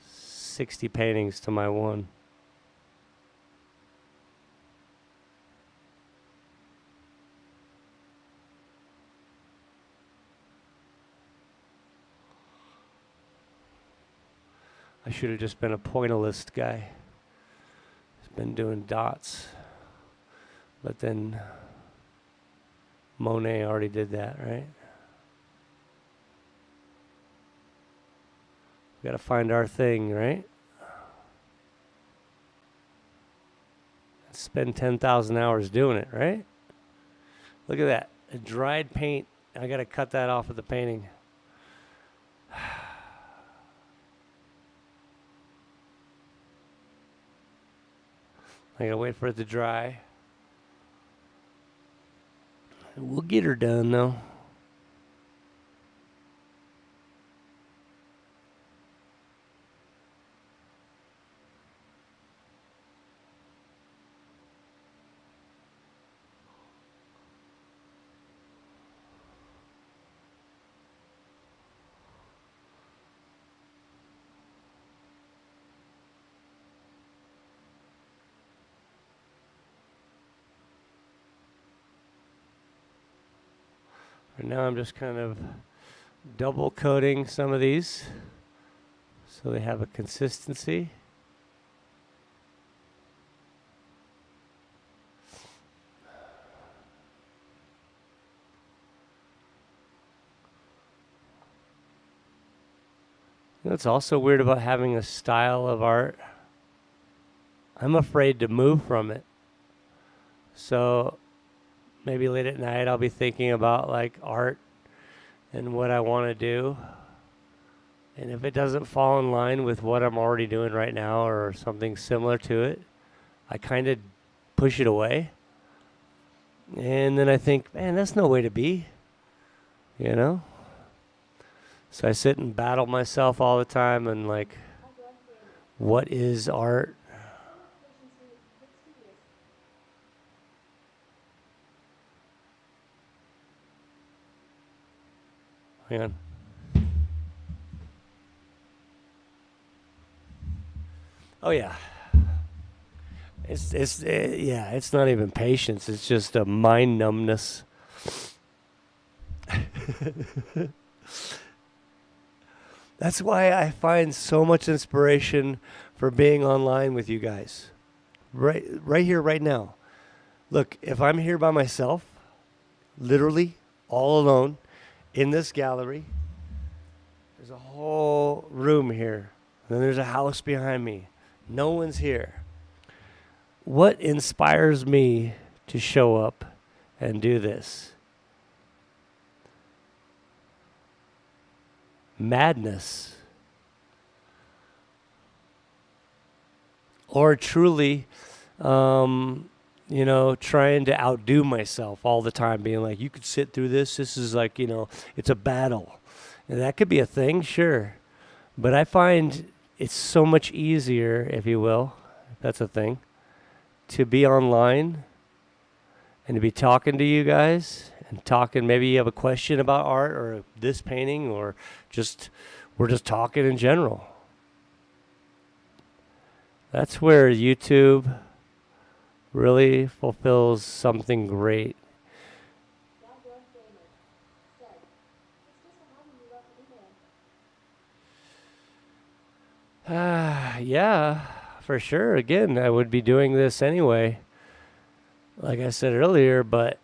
60 paintings to my one. I should have just been a pointillist guy. He's been doing dots. But then Monet already did that, right? We gotta find our thing, right? Spend 10,000 hours doing it, right? Look at that. A dried paint. I gotta cut that off of the painting. I gotta wait for it to dry. We'll get her done, though. Right now I'm just kind of double coating some of these so they have a consistency. What's also weird about having a style of art, I'm afraid to move from it. So maybe late at night I'll be thinking about like art and what I want to do. And if it doesn't fall in line with what I'm already doing right now or something similar to it, I kind of push it away. And then I think, man, that's no way to be, So I sit and battle myself all the time and like, what is art? Hang on. Oh, yeah. Yeah, it's not even patience. It's just a mind numbness. That's why I find so much inspiration for being online with you guys. Right here, right now. Look, if I'm here by myself, literally all alone in this gallery, there's a whole room here. Then there's a house behind me. No one's here. What inspires me to show up and do this? Madness. Or truly, trying to outdo myself all the time, being like, you could sit through this. This is like, it's a battle. And that could be a thing, sure. But I find it's so much easier, if you will, if that's a thing, to be online and to be talking to you guys and talking. Maybe you have a question about art or this painting, or we're just talking in general. That's where YouTube really fulfills something great. SouthWest Gamer said, "It's just a hobby you love to do, man." Yeah, for sure. Again, I would be doing this anyway, like I said earlier, but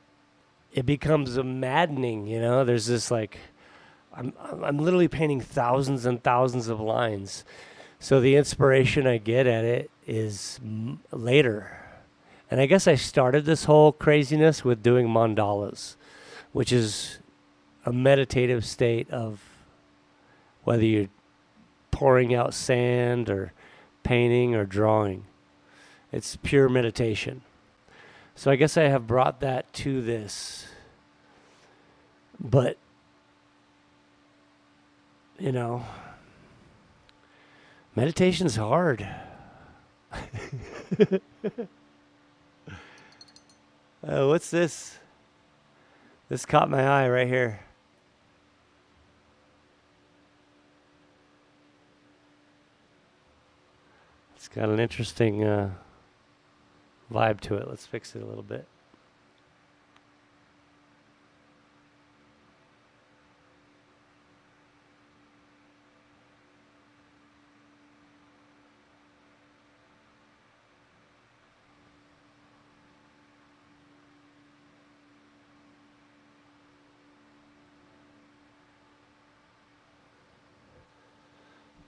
it becomes a maddening, There's this like, I'm literally painting thousands and thousands of lines. So the inspiration I get at it is later. And I guess I started this whole craziness with doing mandalas, which is a meditative state of whether you're pouring out sand or painting or drawing. It's pure meditation. So I guess I have brought that to this. But, meditation's hard. What's this? This caught my eye right here. It's got an interesting vibe to it. Let's fix it a little bit.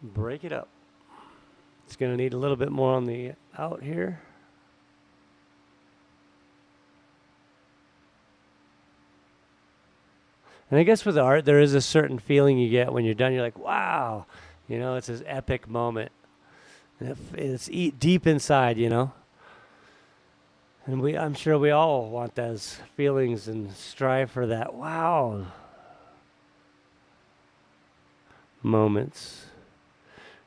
Break it up. It's going to need a little bit more on the out here. And I guess with art, there is a certain feeling you get when you're done. You're like, wow, it's this epic moment. And it's deep inside, And I'm sure we all want those feelings and strive for that wow moments.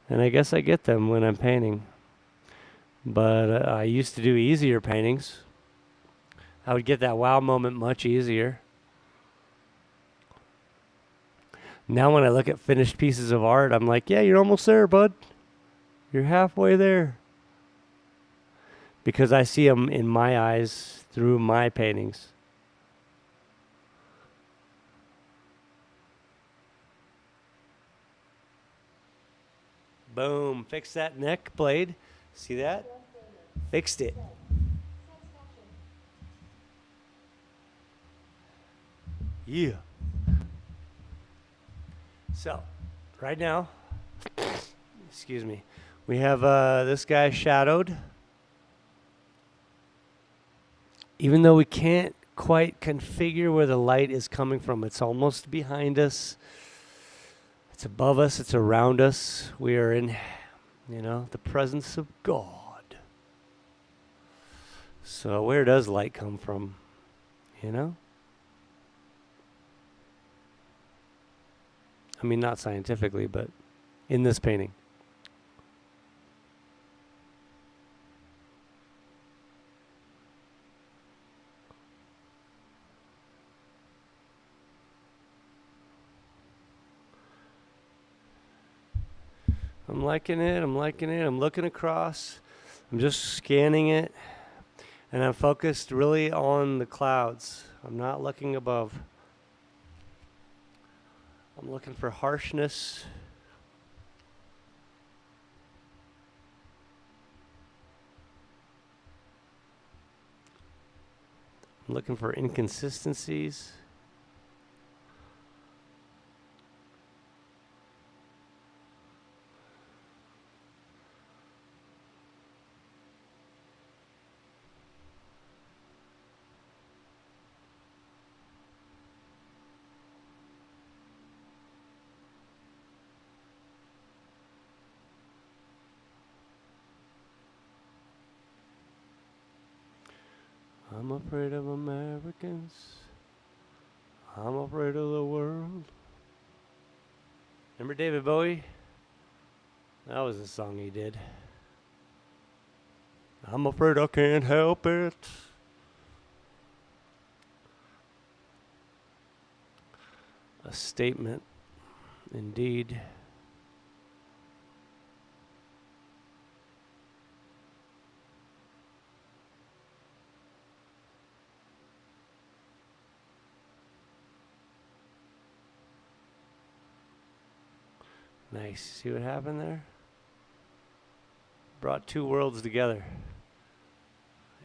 And I guess I get them when I'm painting. But I used to do easier paintings. I would get that wow moment much easier. Now when I look at finished pieces of art, I'm like, yeah, you're almost there, bud. You're halfway there. Because I see them in my eyes through my paintings. Boom. Fix that neck blade. See that? Fixed it. Yeah. So, right now, excuse me, we have this guy shadowed. Even though we can't quite configure where the light is coming from, it's almost behind us. It's above us. It's around us. We are in, the presence of God. So where does light come from? I mean, not scientifically, but in this painting. I'm liking it. I'm looking across. I'm just scanning it, and I'm focused really on the clouds. I'm not looking above. I'm looking for harshness. I'm looking for inconsistencies. I'm afraid of Americans. I'm afraid of the world. Remember David Bowie? That was the song he did. I'm afraid I can't help it. A statement, indeed. Nice. See what happened there? Brought two worlds together.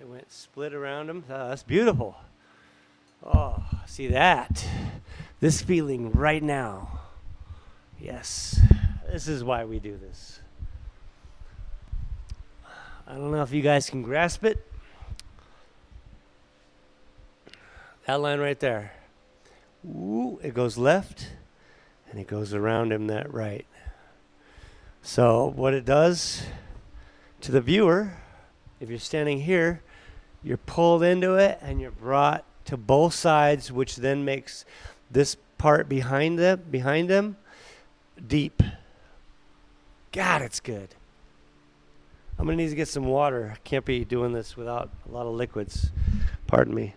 It went split around them. Oh, that's beautiful. Oh, see that? This feeling right now. Yes. This is why we do this. I don't know if you guys can grasp it. That line right there. Ooh, it goes left and it goes around him that right. So what it does to the viewer, if you're standing here, you're pulled into it and you're brought to both sides, which then makes this part behind them deep. God, it's good. I'm gonna need to get some water. I can't be doing this without a lot of liquids. Pardon me.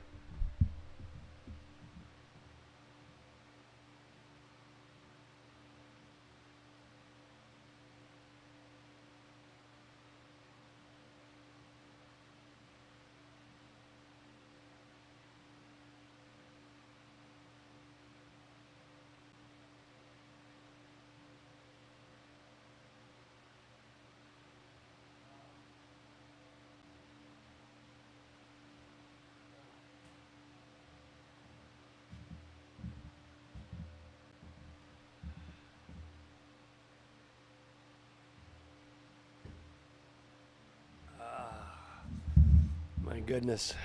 My goodness.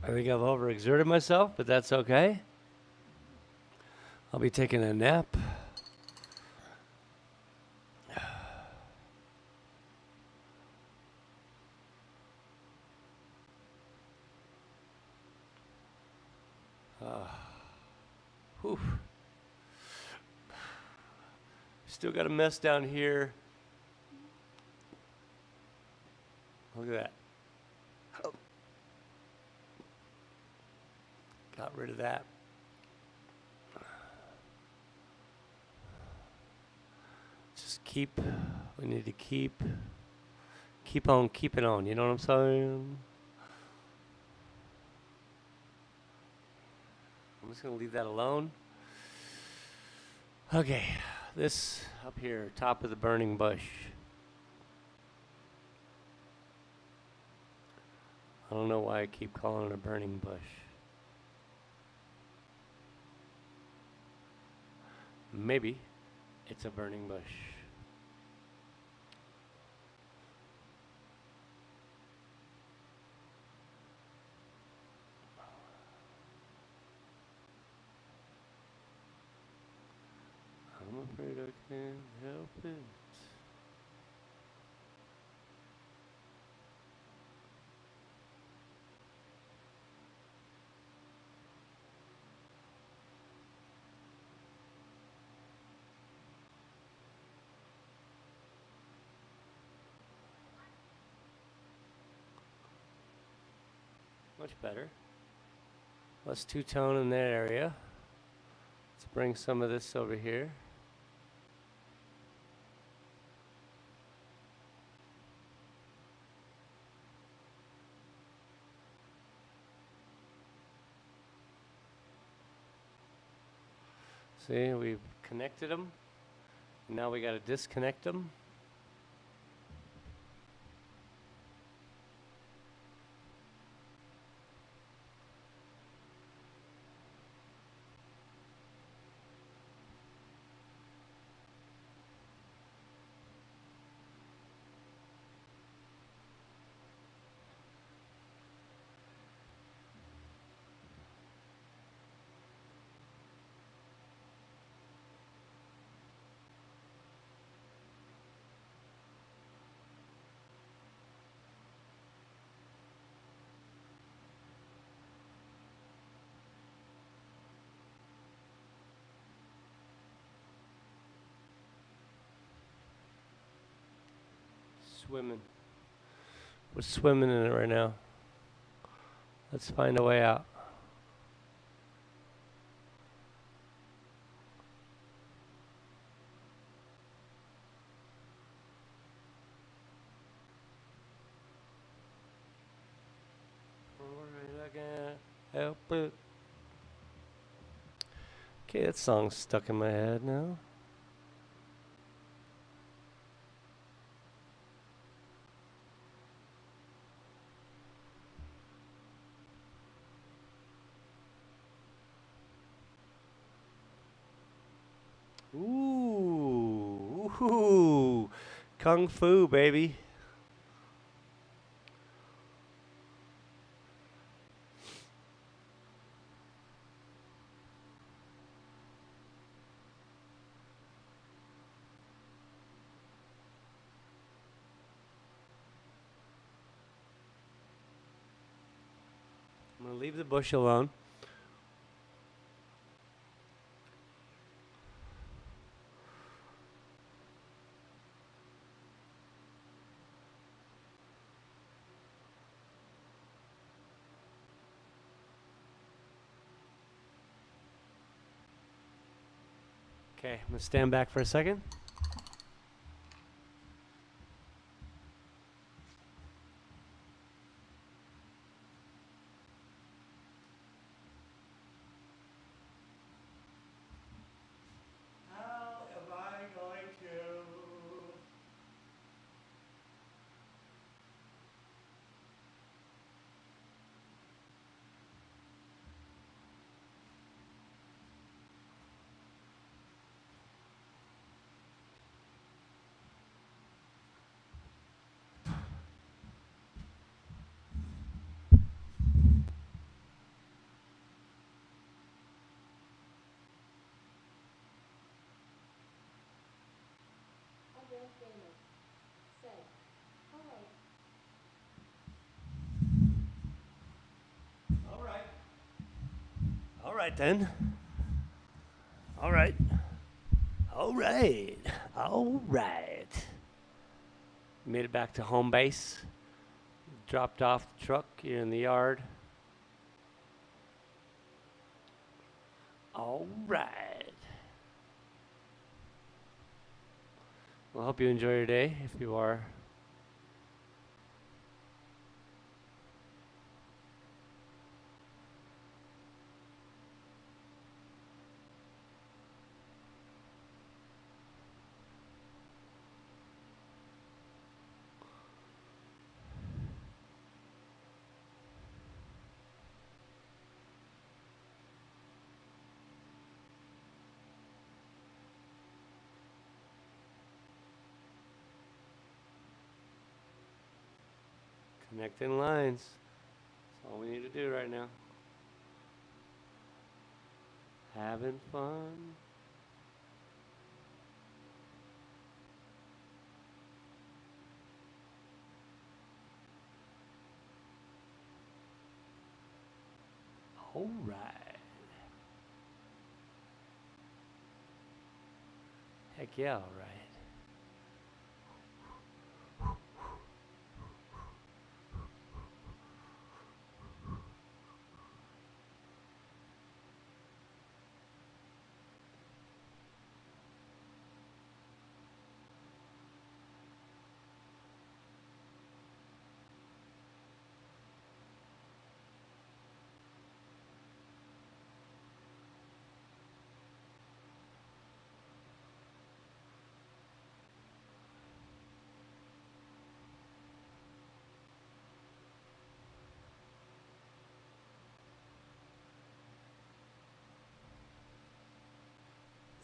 I think I've overexerted myself, but that's okay. I'll be taking a nap. Whew. Still got a mess down here. Look at that. Oh. Got rid of that. Just we need to keep on keeping on, you know what I'm saying? I'm just gonna leave that alone. Okay, this up here, top of the burning bush. I don't know why I keep calling it a burning bush. Maybe it's a burning bush. I'm afraid I can't help it. Much better. Less two-tone in that area. Let's bring some of this over here. See, we've connected them. Now we got to disconnect them. Swimming. We're swimming in it right now. Let's find a way out. I can't help it. Okay, that song's stuck in my head now. Ooh, Kung Fu, baby. I'm going to leave the bush alone. Okay, I'm going to stand back for a second. How am I going to? A real gamer said, alright. All right. All right, then. All right. All right. All right. Made it back to home base. Dropped off the truck here in the yard. All right. Well, I hope you enjoy your day if you are. Connecting lines. That's all we need to do right now. Having fun. All right. Heck yeah, all right.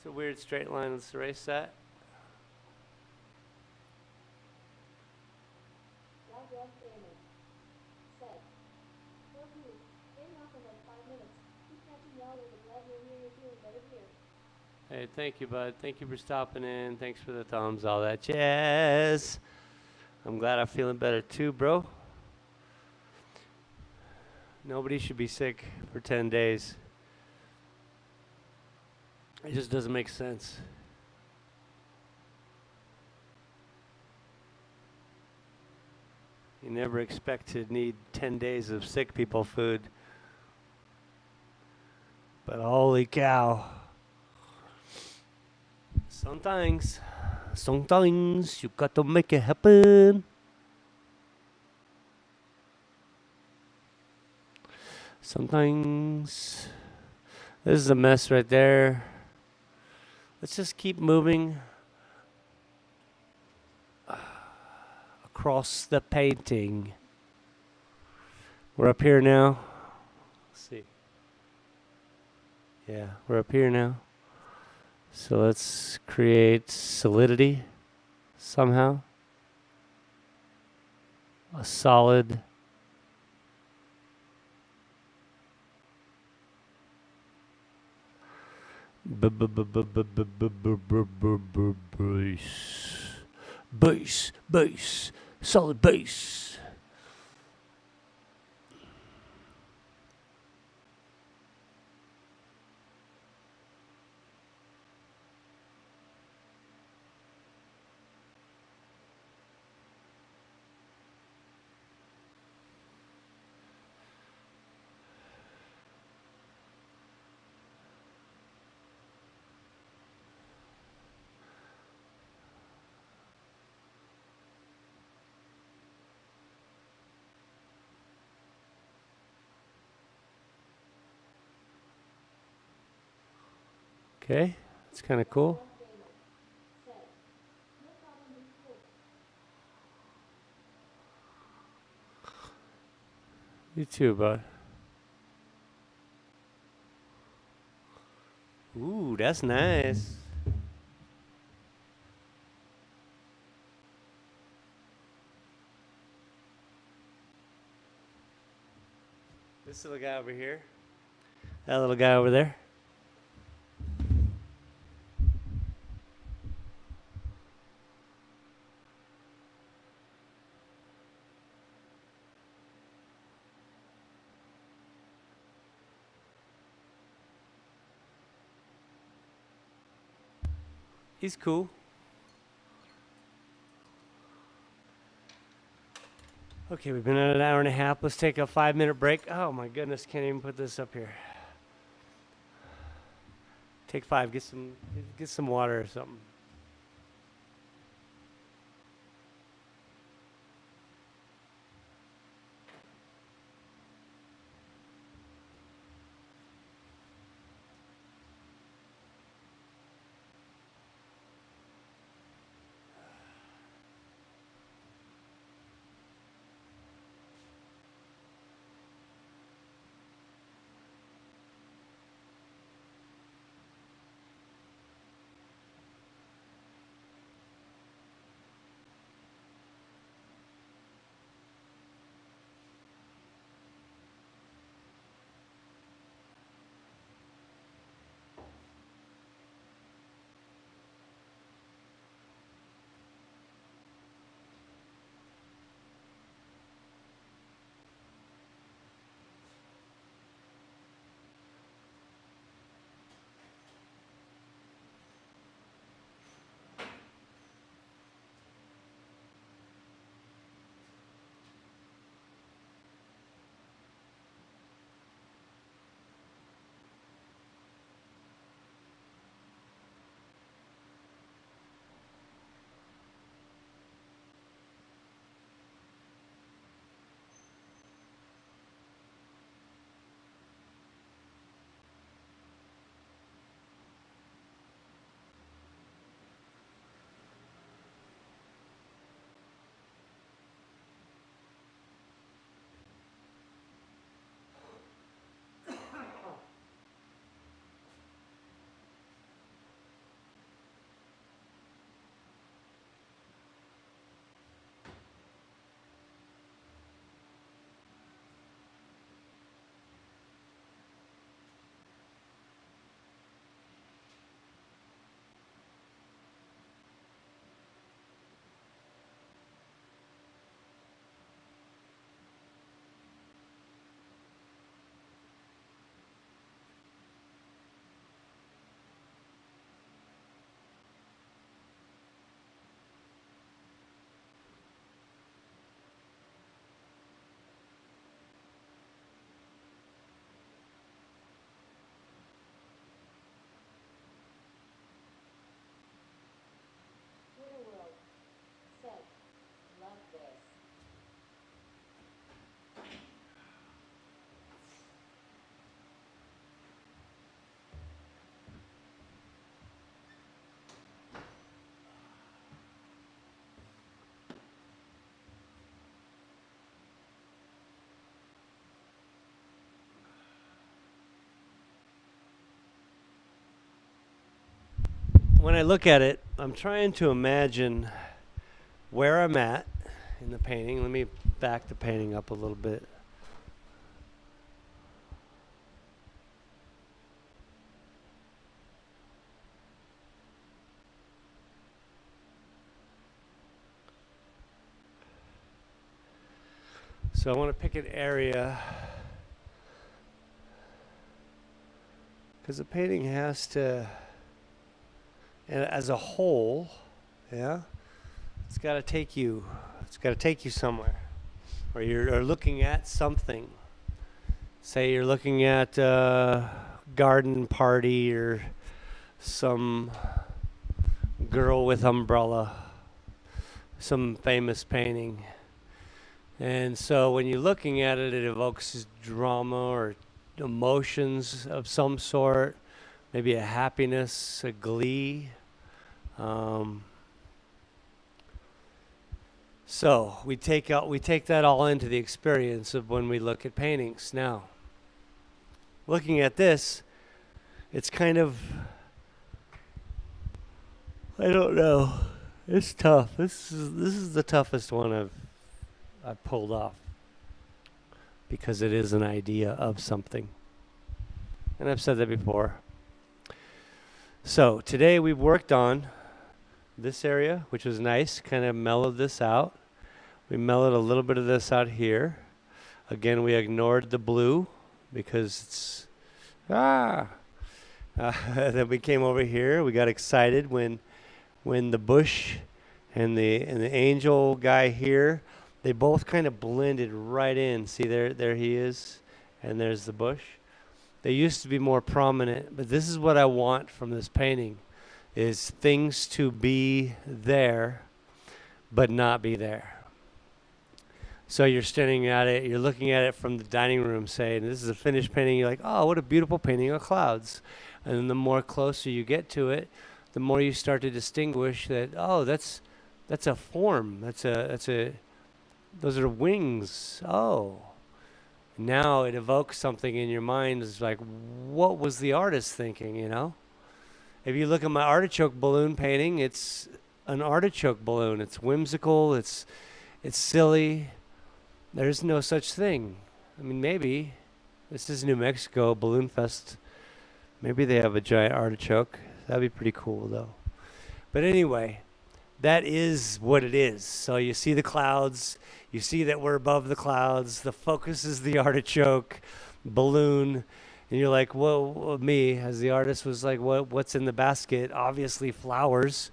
It's a weird straight line. Let's erase that. SouthWest Gaming said, "Well, dude, getting off in like 5 minutes. Keep catching y'all later. Glad you're here. You're feeling better here." Hey, thank you, bud. Thank you for stopping in. Thanks for the thumbs, all that jazz. I'm glad I'm feeling better too, bro. Nobody should be sick for 10 days. It just doesn't make sense. You never expect to need 10 days of sick people food. But holy cow. Sometimes you got to make it happen. Sometimes this is a mess right there. Let's just keep moving across the painting. We're up here now. Let's see. Yeah, we're up here now. So let's create solidity somehow. A solid base, solid base. Okay, it's kind of cool. SouthWest Gaming said, "No problem, be cool." You too, bud. Ooh, that's nice. This little guy over here. That little guy over there. He's cool. Okay, we've been at an hour and a half. Let's take a 5-minute break. Oh my goodness, can't even put this up here. Take 5. Get some water or something. when I look at it, I'm trying to imagine where I'm at in the painting. Let me back the painting up a little bit. So I want to pick an area because the painting has to, and as a whole, yeah, it's got to take you somewhere, or you're looking at something. Say you're looking at a garden party or some girl with umbrella, some famous painting. And so when you're looking at it, it evokes drama or emotions of some sort, maybe a happiness, a glee. So we take that all into the experience of when we look at paintings. Now, looking at this, it's kind of, I don't know. It's tough. This is the toughest one I've pulled off because it is an idea of something. And I've said that before. So today we've worked on this area, which was nice, kind of mellowed this out. We mellowed a little bit of this out here. Again, we ignored the blue because it's, then we came over here. We got excited when the bush and the angel guy here, they both kind of blended right in. See, there he is, and there's the bush. They used to be more prominent, but this is what I want from this painting, is things to be there, but not be there. So you're standing at it, you're looking at it from the dining room, say, and this is a finished painting, you're like, oh, what a beautiful painting of clouds. And then the more closer you get to it, the more you start to distinguish that, oh, that's a form, those are wings. Oh, now it evokes something in your mind. It's like, what was the artist thinking, you know? If you look at my artichoke balloon painting, it's an artichoke balloon. It's whimsical, it's silly. There's no such thing. I mean, maybe. This is New Mexico, Balloon Fest. Maybe they have a giant artichoke. That'd be pretty cool, though. But anyway, that is what it is. So you see the clouds. You see that we're above the clouds. The focus is the artichoke balloon. And you're like, whoa, me, as the artist, was like, what's in the basket? Obviously flowers.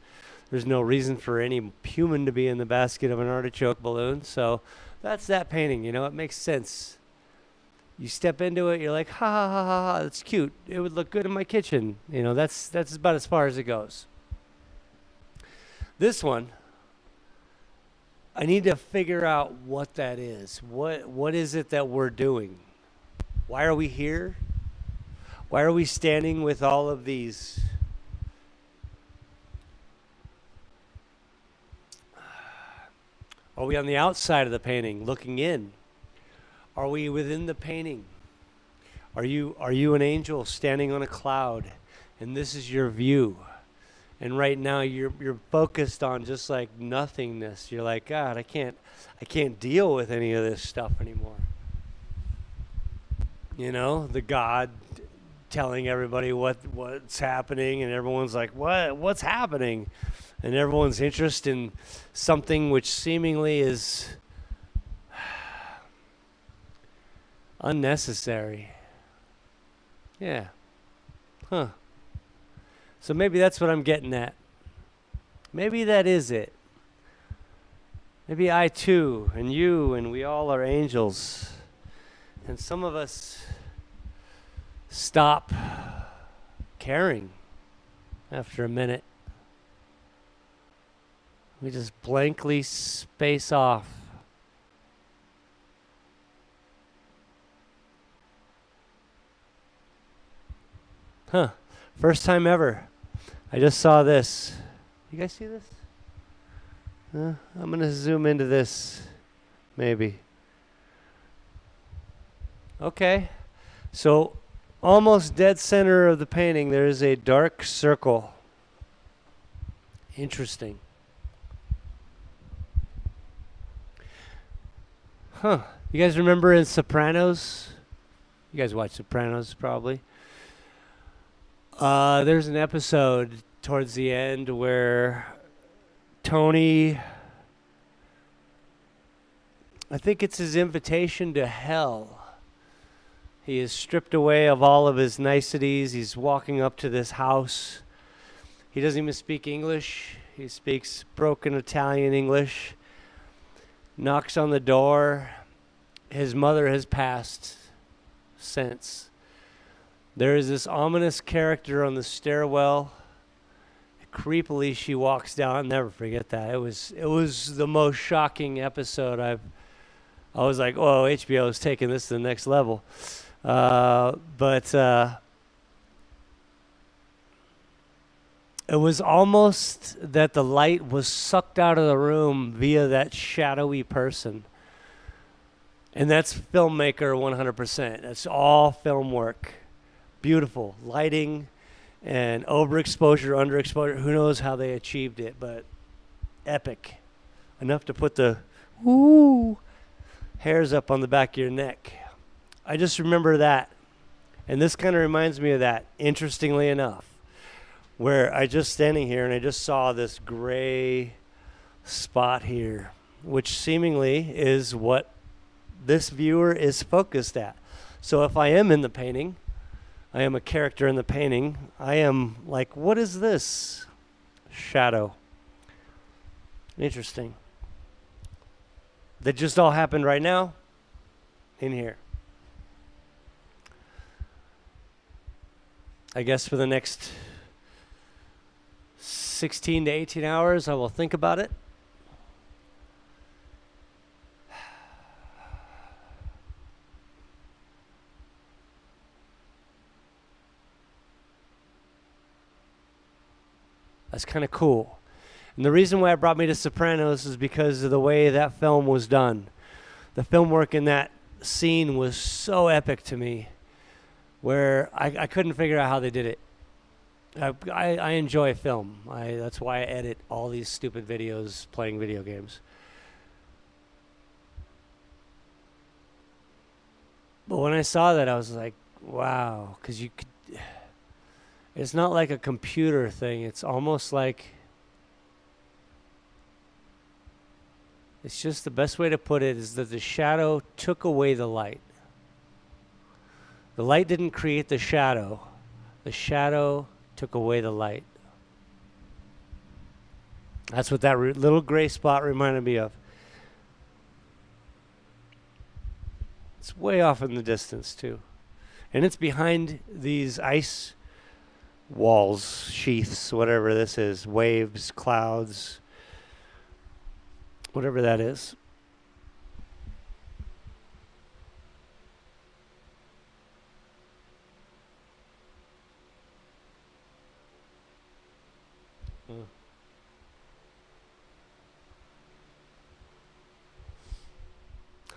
There's no reason for any human to be in the basket of an artichoke balloon. So that's that painting, you know, it makes sense. You step into it, you're like, ha ha ha ha ha, that's cute. It would look good in my kitchen. You know, that's about as far as it goes. This one, I need to figure out what that is. What is it that we're doing? Why are we here? Why are we standing with all of these? Are we on the outside of the painting, looking in? Are we within the painting? Are you an angel standing on a cloud, and this is your view? And right now you're focused on just like nothingness. You're like, God, I can't deal with any of this stuff anymore. You know, the God telling everybody what's happening, and everyone's like, what's happening? And everyone's interest in something which seemingly is unnecessary. Yeah. Huh. So maybe that's what I'm getting at. Maybe that is it. Maybe I too, and you, and we all are angels. And some of us stop caring after a minute. We just blankly space off. Huh. First time ever. I just saw this. You guys see this? I'm going to zoom into this, maybe. Okay. So, almost dead center of the painting, there is a dark circle. Interesting. Huh. You guys remember in Sopranos? You guys watch Sopranos probably. There's an episode towards the end where Tony, I think it's his invitation to hell. He is stripped away of all of his niceties. He's walking up to this house. He doesn't even speak English. He speaks broken Italian English. Knocks on the door. His mother has passed since. There is this ominous character on the stairwell. Creepily, she walks down. I'll never forget that. It was the most shocking episode I was like, oh, HBO is taking this to the next level. But it was almost that the light was sucked out of the room via that shadowy person. And that's filmmaker 100%. That's all film work. Beautiful lighting and overexposure, underexposure. Who knows how they achieved it, but epic. Enough to put the hairs up on the back of your neck. I just remember that. And this kind of reminds me of that, interestingly enough, where I just standing here and I just saw this gray spot here, which seemingly is what this viewer is focused at. So if I am in the painting, I am a character in the painting, I am like, what is this? Shadow. Interesting. That just all happened right now in here. I guess for the next 16 to 18 hours, I will think about it. That's kind of cool. And the reason why it brought me to Sopranos is because of the way that film was done. The film work in that scene was so epic to me, where I couldn't figure out how they did it. I enjoy film. That's why I edit all these stupid videos playing video games. But when I saw that, I was like, wow, because you could... It's not like a computer thing. It's almost like... It's just the best way to put it is that the shadow took away the light. The light didn't create the shadow. The shadow took away the light. That's what that little gray spot reminded me of. It's way off in the distance, too. And it's behind these ice walls, sheaths, whatever this is, waves, clouds, whatever that is.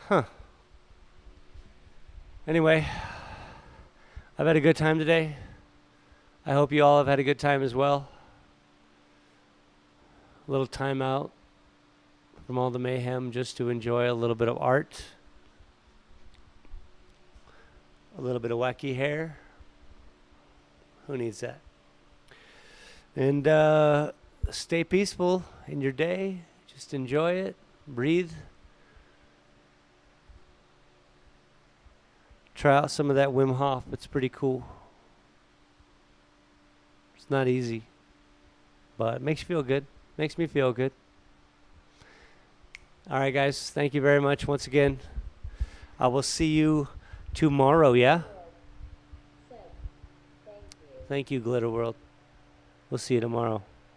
Huh. Anyway, I've had a good time today. I hope you all have had a good time as well. A little time out from all the mayhem just to enjoy a little bit of art. A little bit of wacky hair. Who needs that? And stay peaceful in your day. Just enjoy it. Breathe. Try out some of that Wim Hof. It's pretty cool. It's not easy, but it makes you feel good. Makes me feel good. All right, guys. Thank you very much once again. I will see you tomorrow, yeah? Said, thank you. Thank you, Glitter World. We'll see you tomorrow.